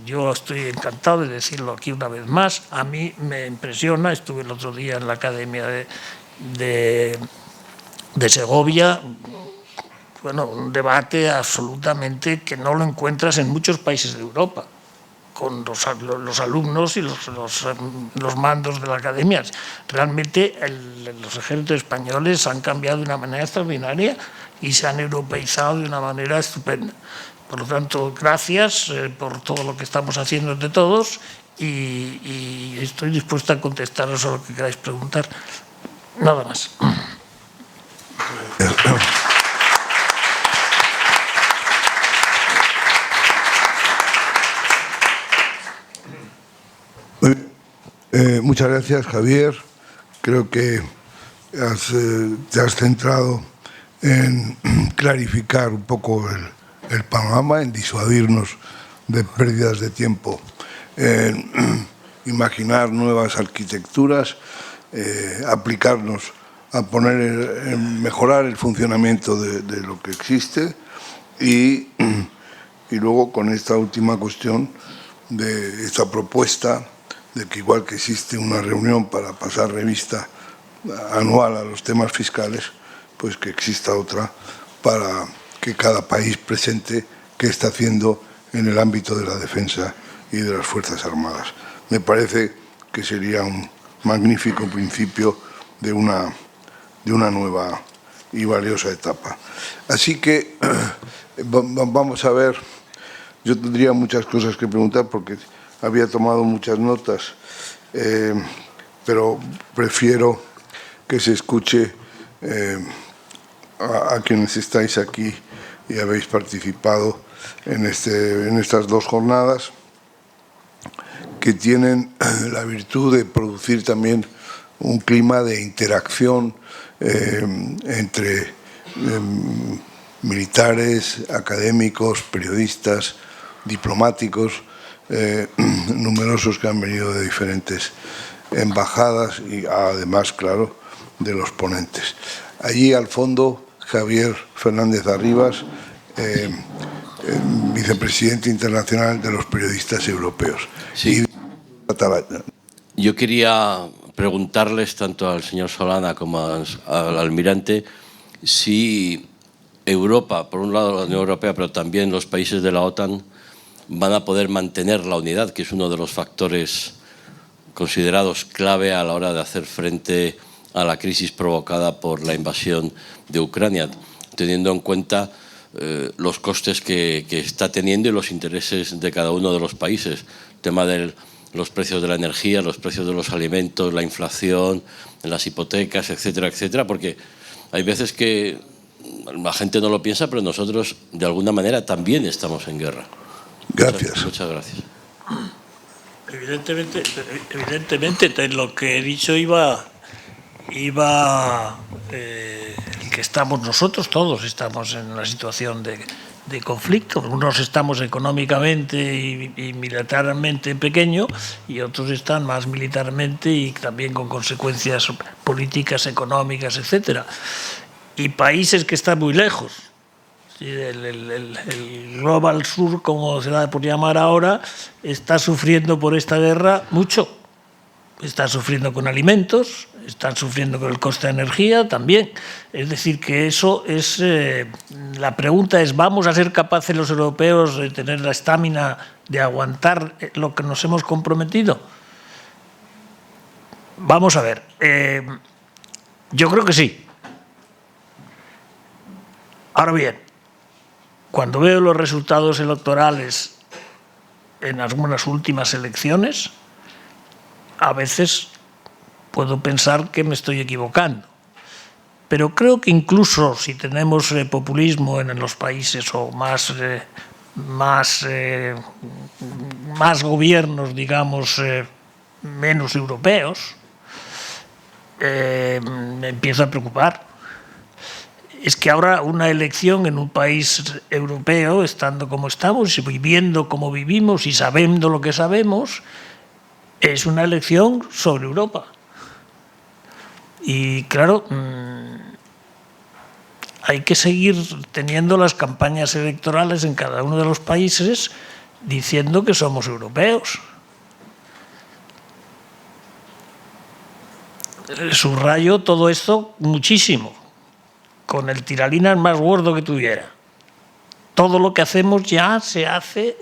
yo estoy encantado de decirlo aquí una vez más, a mí me impresiona, estuve el otro día en la Academia de Segovia, bueno, un debate absolutamente que no lo encuentras en muchos países de Europa. con los alumnos y los mandos de la academia. Realmente los ejércitos españoles han cambiado de una manera extraordinaria y se han europeizado de una manera estupenda. Por lo tanto, gracias por todo lo que estamos haciendo entre todos y estoy dispuesta a contestaros a lo que queráis preguntar. Nada más. Muchas gracias, Javier. Creo que te has centrado en clarificar un poco el panorama, en disuadirnos de pérdidas de tiempo, en imaginar nuevas arquitecturas, aplicarnos a mejorar el funcionamiento de lo que existe y luego con esta última cuestión de esta propuesta de que igual que existe una reunión para pasar revista anual a los temas fiscales, pues que exista otra para que cada país presente qué está haciendo en el ámbito de la defensa y de las Fuerzas Armadas. Me parece que sería un magnífico principio de una nueva y valiosa etapa. Así que vamos a ver, yo tendría muchas cosas que preguntar porque había tomado muchas notas, pero prefiero que se escuche a quienes estáis aquí y habéis participado en estas dos jornadas, que tienen la virtud de producir también un clima de interacción entre militares, académicos, periodistas, diplomáticos, numerosos que han venido de diferentes embajadas y además, claro, de los ponentes. Allí al fondo, Javier Fernández Arribas, vicepresidente internacional de los periodistas europeos. Sí. Yo quería preguntarles tanto al señor Solana como al almirante si Europa, por un lado la Unión Europea, pero también los países de la OTAN, van a poder mantener la unidad, que es uno de los factores considerados clave a la hora de hacer frente a la crisis provocada por la invasión de Ucrania, teniendo en cuenta los costes que está teniendo y los intereses de cada uno de los países. El tema de los precios de la energía, los precios de los alimentos, la inflación, las hipotecas, etcétera, etcétera, porque hay veces que la gente no lo piensa, pero nosotros de alguna manera también estamos en guerra. Gracias. Muchas gracias. Evidentemente, lo que he dicho iba el que estamos nosotros, todos estamos en una situación de conflicto. Unos estamos económicamente y militarmente pequeño y otros están más militarmente y también con consecuencias políticas, económicas, etcétera. Y países que están muy lejos. El Global Sur, como se da por llamar ahora, está sufriendo por esta guerra mucho. Está sufriendo con alimentos, están sufriendo con el coste de energía también. Es decir, que eso es... la pregunta es, ¿vamos a ser capaces los europeos de tener la estamina de aguantar lo que nos hemos comprometido? Vamos a ver. Yo creo que sí. Ahora bien, cuando veo los resultados electorales en algunas últimas elecciones, a veces puedo pensar que me estoy equivocando. Pero creo que incluso si tenemos populismo en los países o más gobiernos, digamos, menos europeos, me empiezo a preocupar. Es que ahora una elección en un país europeo, estando como estamos, viviendo como vivimos y sabiendo lo que sabemos, es una elección sobre Europa. Y claro, hay que seguir teniendo las campañas electorales en cada uno de los países diciendo que somos europeos. Subrayo todo esto muchísimo, con el tiralinas más gordo que tuviera. todo lo que hacemos ya se hace,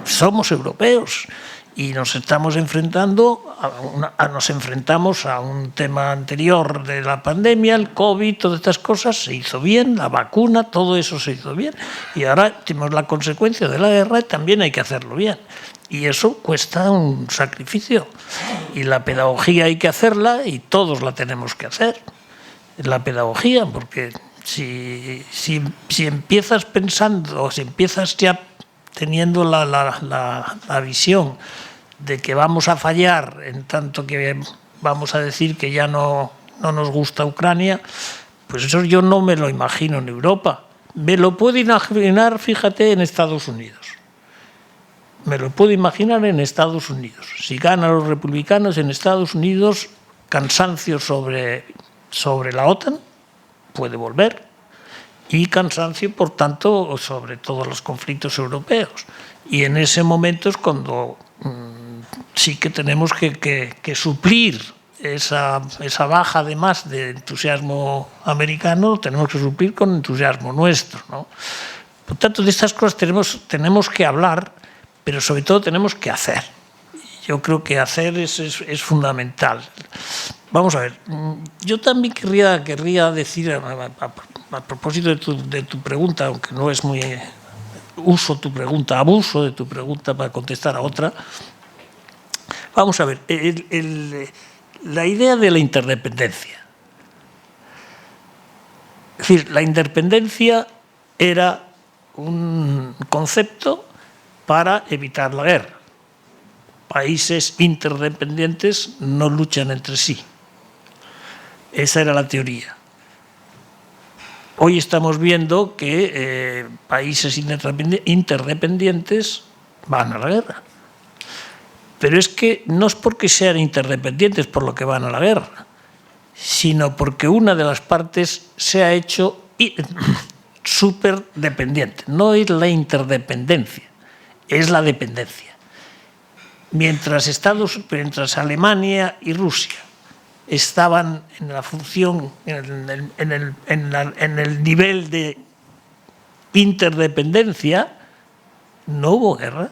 somos europeos y nos estamos enfrentamos a un tema anterior de la pandemia, el COVID, todas estas cosas se hizo bien, la vacuna, todo eso se hizo bien y ahora tenemos la consecuencia de la guerra y también hay que hacerlo bien. Y eso cuesta un sacrificio. Y la pedagogía hay que hacerla y todos la tenemos que hacer. La pedagogía, porque si empiezas pensando, o si empiezas ya teniendo la visión de que vamos a fallar en tanto que vamos a decir que ya no nos gusta Ucrania, pues eso yo no me lo imagino en Europa. Me lo puedo imaginar, fíjate, en Estados Unidos. Me lo puedo imaginar en Estados Unidos. Si ganan los republicanos en Estados Unidos, cansancio sobre la OTAN, puede volver, y cansancio, por tanto, sobre todos los conflictos europeos. Y en ese momento es cuando sí que tenemos que suplir esa baja, además de entusiasmo americano, tenemos que suplir con entusiasmo nuestro, ¿no? Por tanto, de estas cosas tenemos que hablar, pero sobre todo tenemos que hacer. Yo creo que hacer es fundamental. Vamos a ver, yo también querría decir, a propósito de tu pregunta, aunque no es muy abuso de tu pregunta para contestar a otra, vamos a ver, la idea de la interdependencia. Es decir, la independencia era un concepto para evitar la guerra. Países interdependientes no luchan entre sí. Esa era la teoría. Hoy estamos viendo que países interdependientes van a la guerra. Pero es que no es porque sean interdependientes por lo que van a la guerra, sino porque una de las partes se ha hecho súper dependiente. No es la interdependencia, es la dependencia. Mientras Alemania y Rusia estaban en la función, en el nivel de interdependencia, no hubo guerra.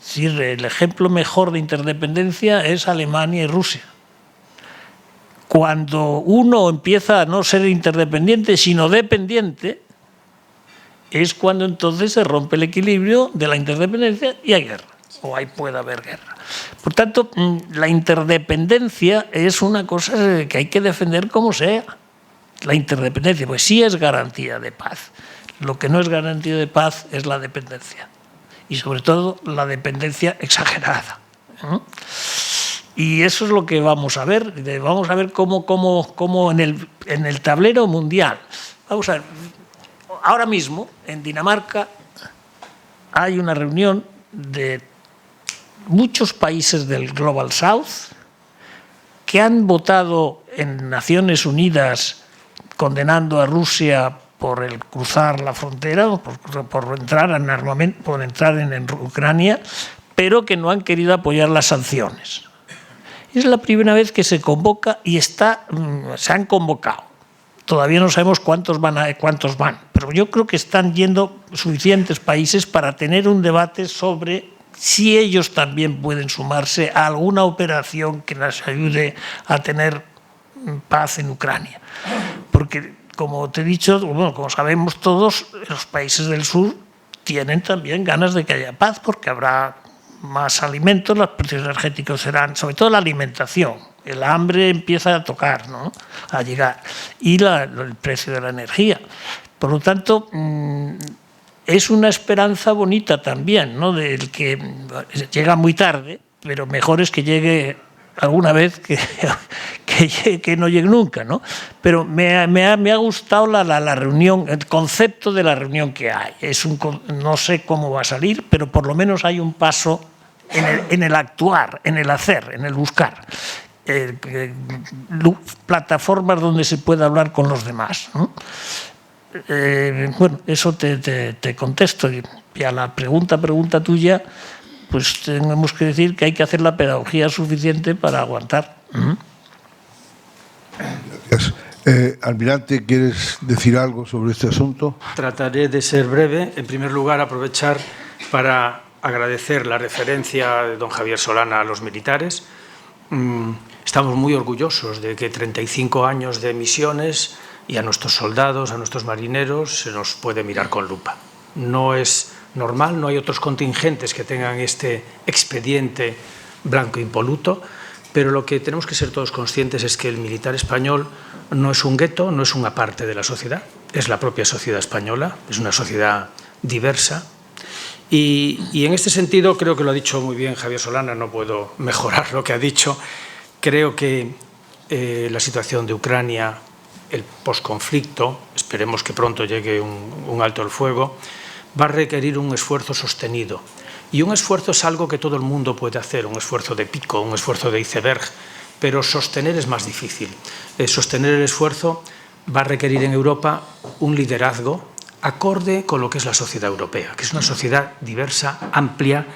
Es decir, el ejemplo mejor de interdependencia es Alemania y Rusia. Cuando uno empieza a no ser interdependiente, sino dependiente, es cuando entonces se rompe el equilibrio de la interdependencia y hay guerra, o puede haber guerra. Por tanto, la interdependencia es una cosa que hay que defender como sea. La interdependencia, pues sí es garantía de paz. Lo que no es garantía de paz es la dependencia. Y sobre todo la dependencia exagerada. Y eso es lo que vamos a ver. Vamos a ver cómo en el tablero mundial. Vamos a ver, ahora mismo en Dinamarca hay una reunión de muchos países del Global South que han votado en Naciones Unidas condenando a Rusia por el cruzar la frontera, por entrar en armamento, por entrar en Ucrania, pero que no han querido apoyar las sanciones. Es la primera vez que se convoca y se han convocado. Todavía no sabemos cuántos van, pero yo creo que están yendo suficientes países para tener un debate sobre si ellos también pueden sumarse a alguna operación que les ayude a tener paz en Ucrania. Porque, como te he dicho, bueno, como sabemos todos, los países del sur tienen también ganas de que haya paz, porque habrá más alimentos, los precios energéticos serán, sobre todo la alimentación. El hambre empieza a tocar, ¿no?, a llegar, y el precio de la energía. Por lo tanto, es una esperanza bonita también, ¿no?, del que llega muy tarde, pero mejor es que llegue alguna vez que no llegue nunca, ¿no? Pero me ha gustado la reunión, el concepto de la reunión que hay. No sé cómo va a salir, pero por lo menos hay un paso en el actuar, en el hacer, en el buscar. Plataformas donde se pueda hablar con los demás, ¿no? Bueno, eso te contesto. Y a la pregunta tuya, pues tenemos que decir que hay que hacer la pedagogía suficiente para aguantar. Gracias. Almirante, ¿quieres decir algo sobre este asunto? Trataré de ser breve. En primer lugar, aprovechar para agradecer la referencia de don Javier Solana a los militares. Estamos muy orgullosos de que 35 años de misiones y a nuestros soldados, a nuestros marineros, se nos puede mirar con lupa. No es normal, no hay otros contingentes que tengan este expediente blanco impoluto, pero lo que tenemos que ser todos conscientes es que el militar español no es un gueto, no es una parte de la sociedad, es la propia sociedad española, es una sociedad diversa. Y en este sentido, creo que lo ha dicho muy bien Javier Solana, no puedo mejorar lo que ha dicho. Creo que la situación de Ucrania, el posconflicto, esperemos que pronto llegue un alto el fuego, va a requerir un esfuerzo sostenido. Y un esfuerzo es algo que todo el mundo puede hacer, un esfuerzo de pico, un esfuerzo de iceberg, pero sostener es más difícil. Sostener el esfuerzo va a requerir en Europa un liderazgo acorde con lo que es la sociedad europea, que es una sociedad diversa, amplia,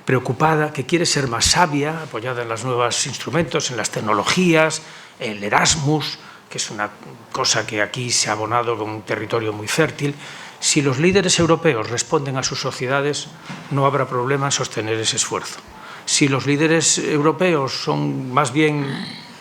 preocupada, que quiere ser más sabia, apoyada en los nuevos instrumentos, en las tecnologías, el Erasmus, que es una cosa que aquí se ha abonado con un territorio muy fértil. Si los líderes europeos responden a sus sociedades, no habrá problema en sostener ese esfuerzo. Si los líderes europeos son más bien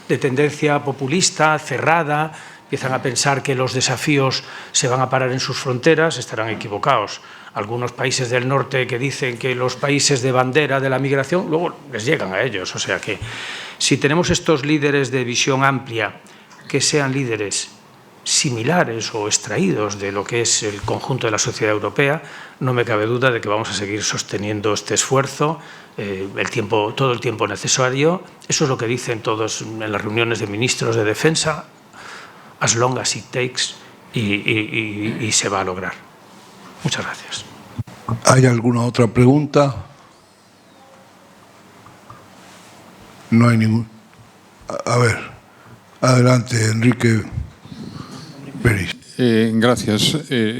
de tendencia populista, cerrada, empiezan a pensar que los desafíos se van a parar en sus fronteras, estarán equivocados. Algunos países del norte que dicen que los países de bandera de la migración, luego les llegan a ellos. O sea que si tenemos estos líderes de visión amplia, que sean líderes similares o extraídos de lo que es el conjunto de la sociedad europea, no me cabe duda de que vamos a seguir sosteniendo este esfuerzo todo el tiempo necesario. Eso es lo que dicen todos en las reuniones de ministros de defensa, as long as it takes, y se va a lograr. Muchas gracias. ¿Hay alguna otra pregunta? No hay ningún. A ver, adelante, Enrique Peris. Gracias.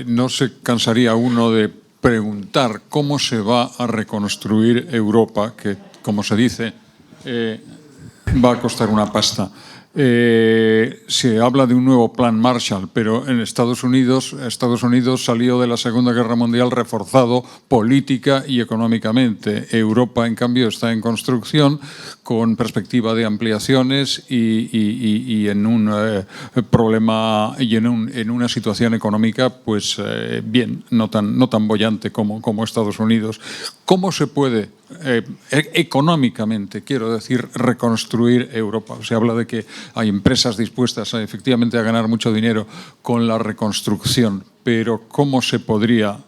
No se cansaría uno de preguntar cómo se va a reconstruir Europa, que, como se dice, va a costar una pasta. Se habla de un nuevo plan Marshall, pero en Estados Unidos salió de la Segunda Guerra Mundial reforzado política y económicamente. Europa, en cambio, está en construcción con perspectiva de ampliaciones y en un problema y en una situación económica, pues bien, no tan boyante como Estados Unidos. ¿Cómo se puede económicamente, quiero decir, reconstruir Europa? Se habla de que hay empresas dispuestas efectivamente a ganar mucho dinero con la reconstrucción, pero ¿cómo se podría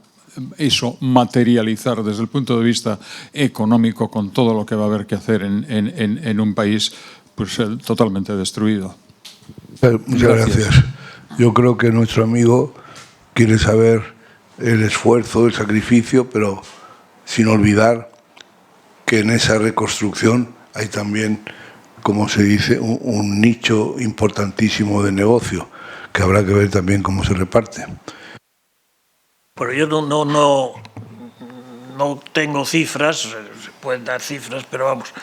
eso materializar desde el punto de vista económico con todo lo que va a haber que hacer en un país pues totalmente destruido? Muchas gracias. Yo creo que nuestro amigo quiere saber el esfuerzo, el sacrificio, pero sin olvidar que en esa reconstrucción hay también, como se dice, un nicho importantísimo de negocio, que habrá que ver también cómo se reparte. Pero yo no tengo cifras, se pueden dar cifras, pero vamos,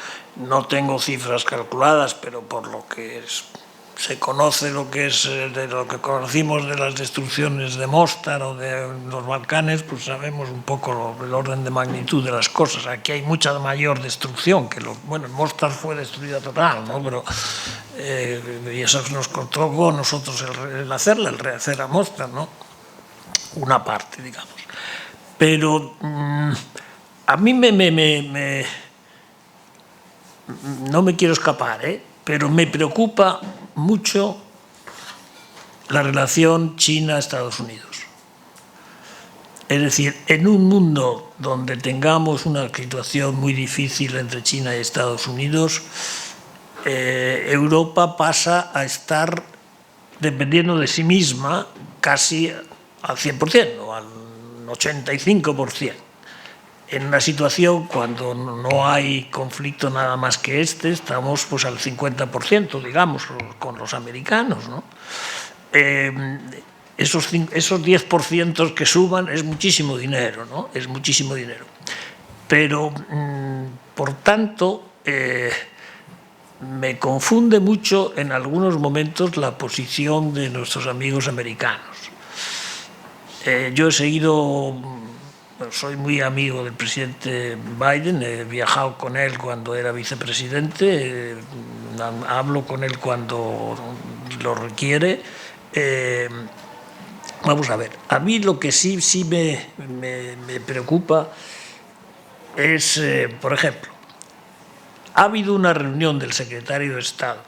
no tengo cifras calculadas, pero por lo que se conoce lo que es de lo que conocimos de las destrucciones de Mostar o de los Balcanes, pues sabemos un poco el orden de magnitud de las cosas. Aquí hay mucha mayor destrucción que Mostar fue destruida total, ¿no? Pero y eso nos tocó a nosotros el rehacer a Mostar, ¿no? Una parte, digamos. Pero a mí no me quiero escapar, pero me preocupa mucho la relación China-Estados Unidos. Es decir, en un mundo donde tengamos una situación muy difícil entre China y Estados Unidos, Europa pasa a estar dependiendo de sí misma casi al 100% o al 85%. En una situación cuando no hay conflicto nada más que estamos pues al 50%, digamos, con los americanos, ¿no? Esos 10% que suban es muchísimo dinero, ¿no? Es muchísimo dinero. Pero, por tanto, me confunde mucho en algunos momentos la posición de nuestros amigos americanos. Yo he seguido, soy muy amigo del presidente Biden, he viajado con él cuando era vicepresidente, hablo con él cuando lo requiere. Vamos a ver, a mí lo que sí me preocupa es, por ejemplo, ha habido una reunión del secretario de Estado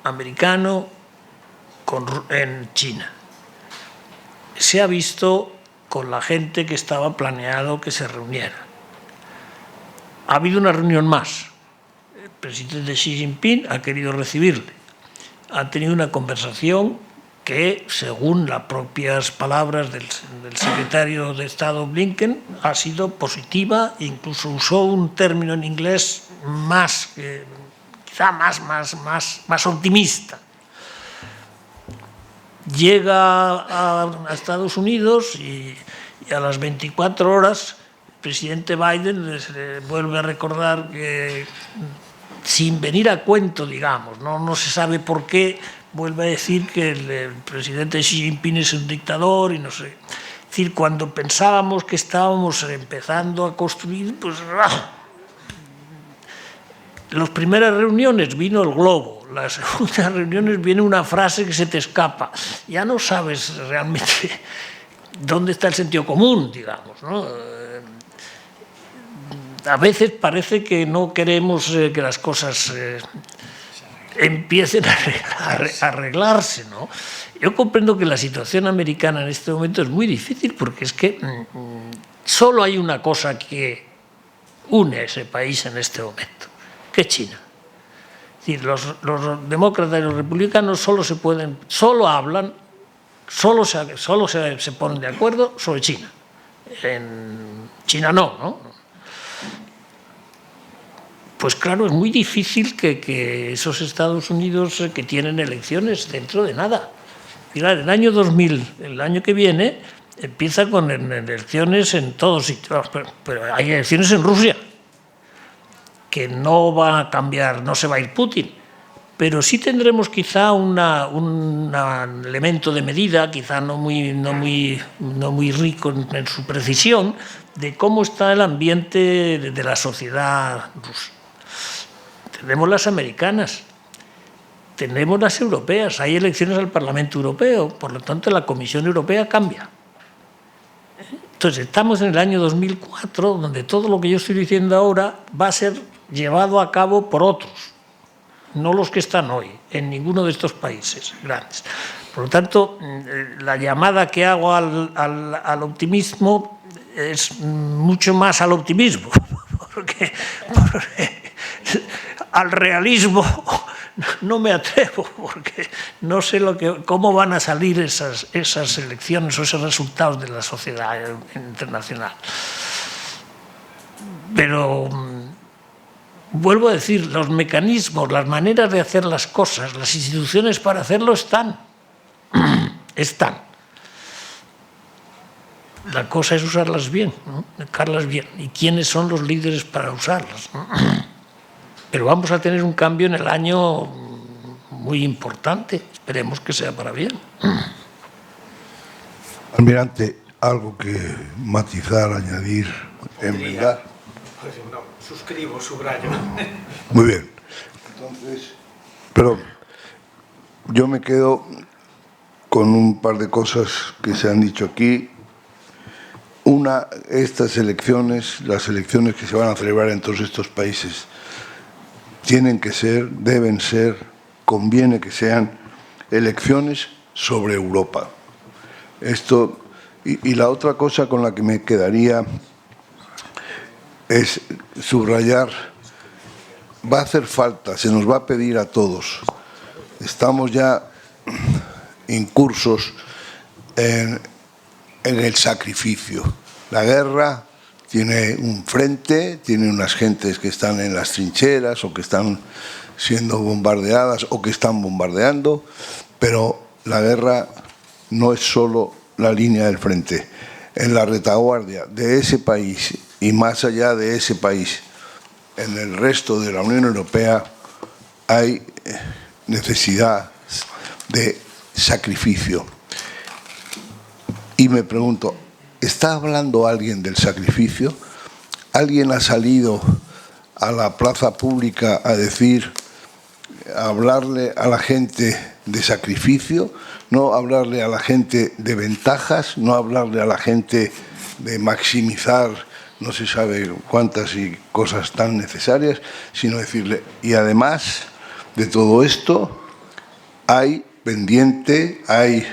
americano en China. Se ha visto con la gente que estaba planeado que se reuniera. Ha habido una reunión más. El presidente Xi Jinping ha querido recibirle. Ha tenido una conversación que, según las propias palabras del secretario de Estado Blinken, ha sido positiva, incluso usó un término en inglés quizá más optimista. Llega a Estados Unidos y a las 24 horas el presidente Biden les vuelve a recordar que, sin venir a cuento, digamos, no se sabe por qué, vuelve a decir que el presidente Xi Jinping es un dictador y no sé. Es decir, cuando pensábamos que estábamos empezando a construir, pues las primeras reuniones vino el globo, las segundas reuniones viene una frase que se te escapa. Ya no sabes realmente dónde está el sentido común, digamos, ¿no? A veces parece que no queremos que las cosas empiecen a arreglarse, ¿no? Yo comprendo que la situación americana en este momento es muy difícil porque es que solo hay una cosa que une a ese país en este momento, que es China. Es decir, los demócratas y los republicanos solo hablan, solo se ponen de acuerdo sobre China. En China no. Pues claro, es muy difícil que esos Estados Unidos que tienen elecciones dentro de nada. Mirad, el año 2000, el año que viene, empieza con elecciones en todos sitios, pero hay elecciones en Rusia, que no va a cambiar, no se va a ir Putin, pero sí tendremos quizá un elemento de medida, quizá no muy rico en su precisión, de cómo está el ambiente de la sociedad rusa. Tenemos las americanas, tenemos las europeas, hay elecciones al Parlamento Europeo, por lo tanto la Comisión Europea cambia. Entonces estamos en el año 2004, donde todo lo que yo estoy diciendo ahora va a ser llevado a cabo por otros, no los que están hoy, en ninguno de estos países grandes. Por lo tanto, la llamada que hago al optimismo es mucho más al optimismo, porque al realismo no me atrevo, porque no sé cómo van a salir esas elecciones o esos resultados de la sociedad internacional. Pero vuelvo a decir, los mecanismos, las maneras de hacer las cosas, las instituciones para hacerlo están. La cosa es usarlas bien, ¿no? Usarlas bien. ¿Y quiénes son los líderes para usarlas, ¿no? Pero vamos a tener un cambio en el año muy importante. Esperemos que sea para bien. Almirante, algo que matizar, añadir, enmendar. No, suscribo, subrayo. Muy bien. Entonces, pero yo me quedo con un par de cosas que se han dicho aquí. Una, estas elecciones, las elecciones que se van a celebrar en todos estos países, tienen que ser, deben ser, conviene que sean elecciones sobre Europa. Esto, y la otra cosa con la que me quedaría es subrayar, va a hacer falta, se nos va a pedir a todos. Estamos ya incursos en el sacrificio. La guerra tiene un frente, tiene unas gentes que están en las trincheras o que están siendo bombardeadas o que están bombardeando, pero la guerra no es solo la línea del frente. En la retaguardia de ese país y más allá de ese país, en el resto de la Unión Europea, hay necesidad de sacrificio. Y me pregunto, ¿está hablando alguien del sacrificio? ¿Alguien ha salido a la plaza pública a decir, a hablarle a la gente de sacrificio, no hablarle a la gente de ventajas, no hablarle a la gente de maximizar no se sabe cuántas y cosas tan necesarias, sino decirle, y además de todo esto, hay pendiente, hay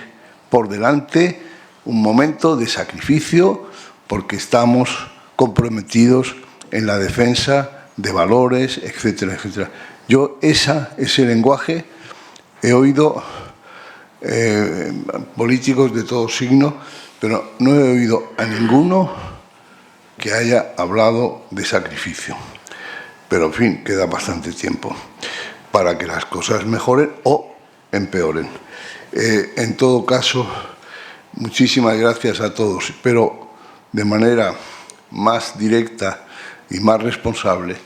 por delante un momento de sacrificio porque estamos comprometidos en la defensa de valores, etcétera, etcétera. Yo ese lenguaje he oído políticos de todo signo, pero no he oído a ninguno que haya hablado de sacrificio. Pero, en fin, queda bastante tiempo para que las cosas mejoren o empeoren. En todo caso, muchísimas gracias a todos, pero de manera más directa y más responsable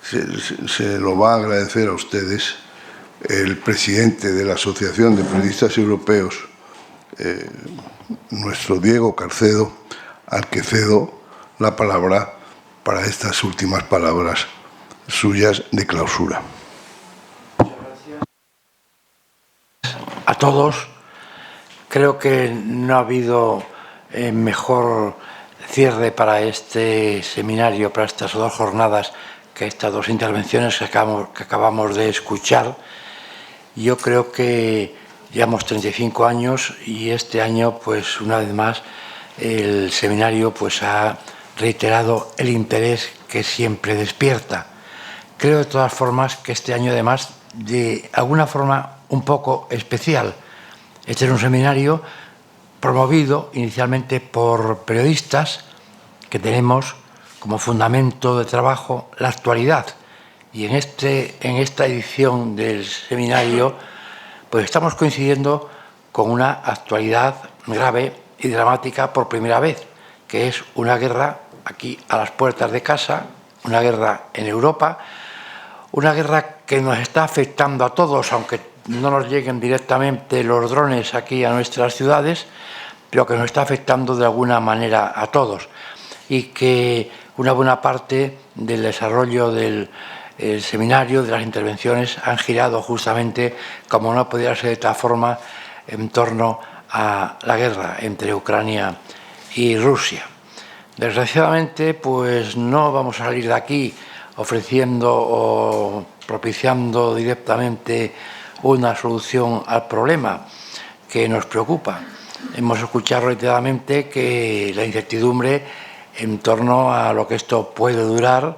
se lo va a agradecer a ustedes el presidente de la Asociación de Periodistas Europeos, nuestro Diego Carcedo, al que cedo la palabra para estas últimas palabras suyas de clausura. A todos, creo que no ha habido mejor cierre para este seminario, para estas 2 jornadas, que estas 2 intervenciones que acabamos de escuchar. Yo creo que llevamos 35 años y este año, pues una vez más, el seminario pues ha reiterado el interés que siempre despierta. Creo de todas formas que este año, además, de alguna forma un poco especial. Este es un seminario promovido inicialmente por periodistas que tenemos como fundamento de trabajo la actualidad. Y en esta edición del seminario pues estamos coincidiendo con una actualidad grave y dramática por primera vez, que es una guerra aquí a las puertas de casa, una guerra en Europa, una guerra que nos está afectando a todos, aunque no nos lleguen directamente los drones aquí a nuestras ciudades, pero que nos está afectando de alguna manera a todos, y que una buena parte del desarrollo del seminario, de las intervenciones, han girado justamente, como no podía ser de otra forma, en torno a la guerra entre Ucrania y Rusia. Desgraciadamente, pues no vamos a salir de aquí ofreciendo o propiciando directamente una solución al problema que nos preocupa. Hemos escuchado reiteradamente que la incertidumbre en torno a lo que esto puede durar.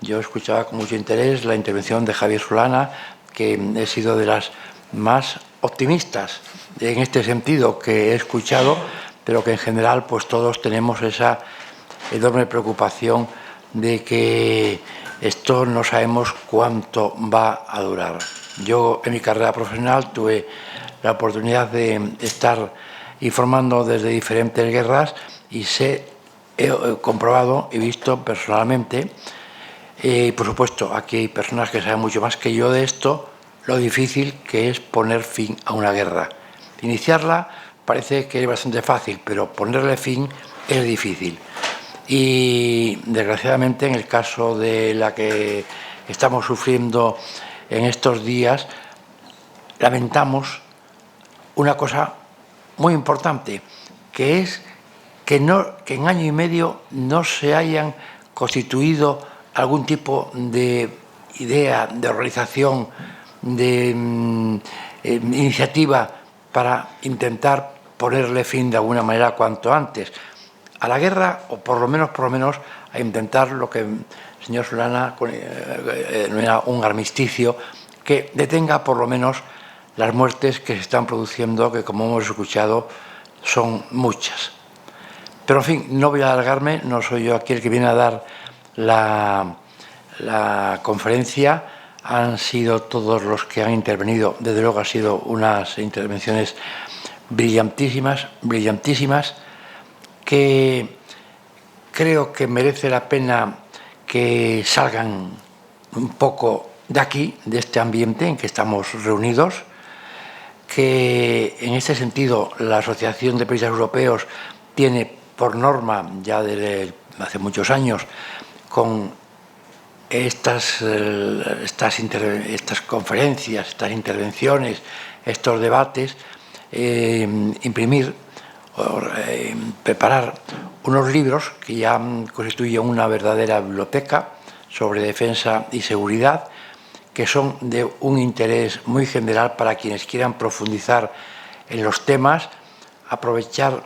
Yo escuchaba con mucho interés la intervención de Javier Solana, que he sido de las más optimistas en este sentido que he escuchado, pero que en general pues todos tenemos esa enorme preocupación de que esto no sabemos cuánto va a durar. Yo en mi carrera profesional tuve la oportunidad de estar informando desde diferentes guerras y he comprobado y visto personalmente, por supuesto aquí hay personas que saben mucho más que yo de esto, lo difícil que es poner fin a una guerra. Iniciarla parece que es bastante fácil, pero ponerle fin es difícil. Y desgraciadamente en el caso de la que estamos sufriendo en estos días, lamentamos una cosa muy importante, que es que en año y medio no se hayan constituido algún tipo de idea, de organización, de iniciativa para intentar ponerle fin de alguna manera cuanto antes a la guerra, o por lo menos a intentar lo que el señor Solana denomina un armisticio que detenga por lo menos las muertes que se están produciendo, que como hemos escuchado son muchas. Pero en fin, no voy a alargarme, no soy yo aquí el que viene a dar la conferencia, han sido todos los que han intervenido, desde luego han sido unas intervenciones brillantísimas, que creo que merece la pena que salgan un poco de aquí, de este ambiente en que estamos reunidos, que en este sentido la Asociación de Periodistas Europeos tiene por norma ya desde hace muchos años con estas conferencias, estas intervenciones, estos debates, imprimir, preparar unos libros que ya constituyen una verdadera biblioteca sobre defensa y seguridad, que son de un interés muy general para quienes quieran profundizar en los temas, aprovechar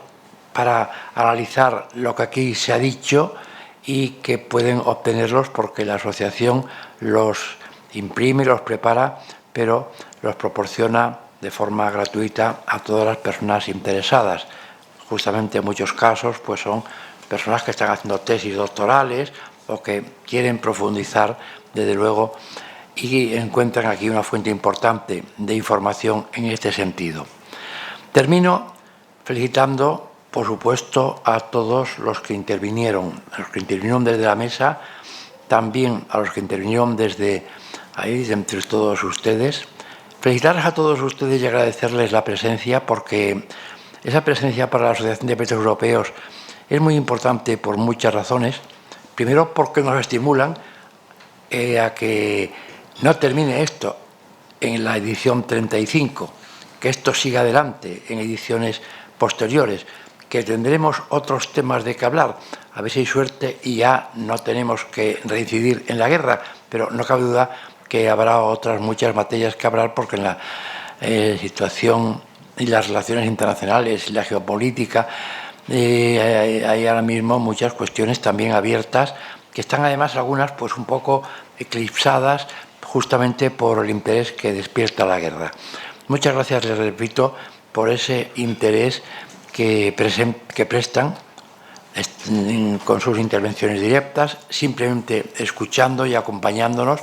para analizar lo que aquí se ha dicho y que pueden obtenerlos porque la asociación los imprime, los prepara, pero los proporciona de forma gratuita a todas las personas interesadas. Justamente en muchos casos pues son personas que están haciendo tesis doctorales o que quieren profundizar, desde luego, y encuentran aquí una fuente importante de información en este sentido. Termino felicitando, por supuesto, a todos los que intervinieron desde la mesa, también a los que intervinieron desde ahí, entre todos ustedes. Felicitarles a todos ustedes y agradecerles la presencia, porque esa presencia para la Asociación de Periodistas Europeos es muy importante por muchas razones. Primero, porque nos estimulan a que no termine esto en la edición 35, que esto siga adelante en ediciones posteriores, que tendremos otros temas de que hablar. A ver si hay suerte y ya no tenemos que reincidir en la guerra, pero no cabe duda que habrá otras muchas materias que hablar, porque en la situación y las relaciones internacionales y la geopolítica hay ahora mismo muchas cuestiones también abiertas, que están además algunas pues un poco eclipsadas justamente por el interés que despierta la guerra. Muchas gracias, les repito, por ese interés que prestan con sus intervenciones directas, simplemente escuchando y acompañándonos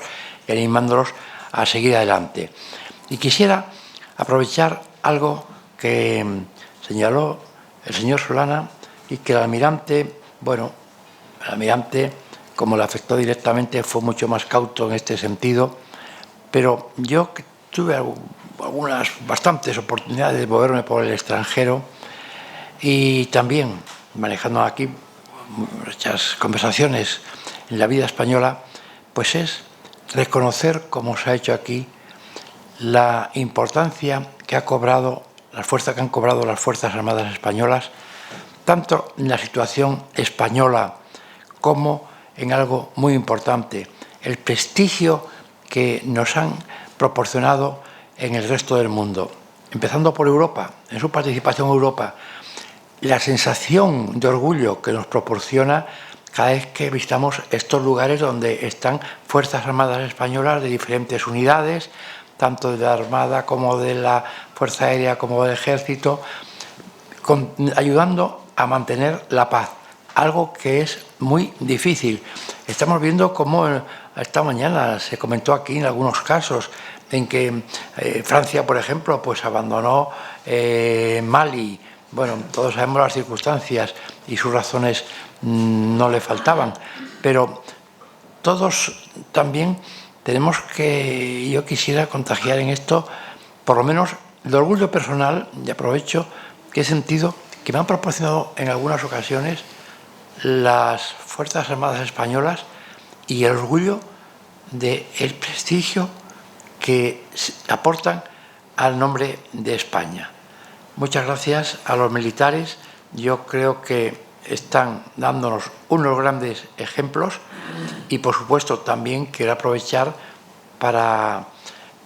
y animándonos a seguir adelante. Y quisiera aprovechar algo que señaló el señor Solana y que el almirante, bueno, el almirante, como le afectó directamente, fue mucho más cauto en este sentido, pero yo tuve bastantes oportunidades de moverme por el extranjero y también manejando aquí muchas conversaciones en la vida española, pues es reconocer, como se ha hecho aquí, la importancia que ha cobrado, la fuerza que han cobrado las Fuerzas Armadas españolas, tanto en la situación española como en algo muy importante, el prestigio que nos han proporcionado en el resto del mundo, empezando por Europa, en su participación en Europa, la sensación de orgullo que nos proporciona cada vez que visitamos estos lugares donde están Fuerzas Armadas españolas de diferentes unidades, tanto de la Armada como de la Fuerza Aérea como del Ejército, ayudando a mantener la paz, algo que es muy difícil. Estamos viendo cómo esta mañana se comentó aquí en algunos casos en que Francia, por ejemplo, pues abandonó Mali. Bueno, todos sabemos las circunstancias y sus razones no le faltaban, pero todos también tenemos que, yo quisiera contagiar en esto, por lo menos el orgullo personal, y aprovecho que he sentido que me han proporcionado en algunas ocasiones las Fuerzas Armadas españolas y el orgullo del prestigio que aportan al nombre de España. Muchas gracias a los militares. Yo creo que están dándonos unos grandes ejemplos y, por supuesto, también quiero aprovechar para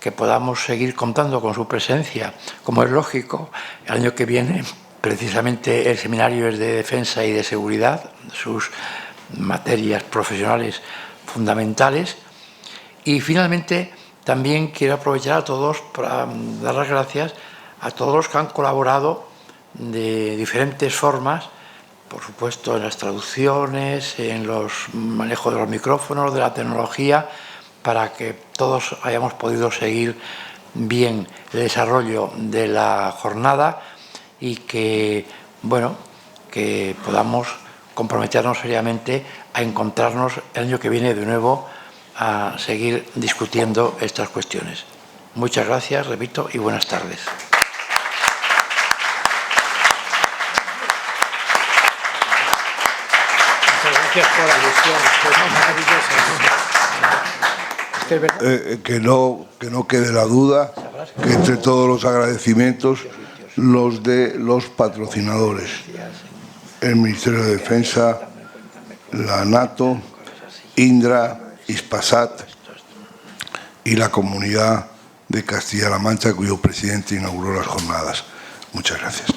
que podamos seguir contando con su presencia. Como es lógico, el año que viene, precisamente, el seminario es de defensa y de seguridad, sus materias profesionales fundamentales. Y, finalmente, también quiero aprovechar a todos para dar las gracias a todos los que han colaborado de diferentes formas, por supuesto en las traducciones, en los manejos de los micrófonos, de la tecnología, para que todos hayamos podido seguir bien el desarrollo de la jornada y que, bueno, que podamos comprometernos seriamente a encontrarnos el año que viene de nuevo a seguir discutiendo estas cuestiones. Muchas gracias, repito, y buenas tardes. Gracias por la alusión. Que no quede la duda que entre todos los agradecimientos, los de los patrocinadores, el Ministerio de Defensa, la NATO, Indra, Ispasat y la Comunidad de Castilla-La Mancha, cuyo presidente inauguró las jornadas. Muchas gracias.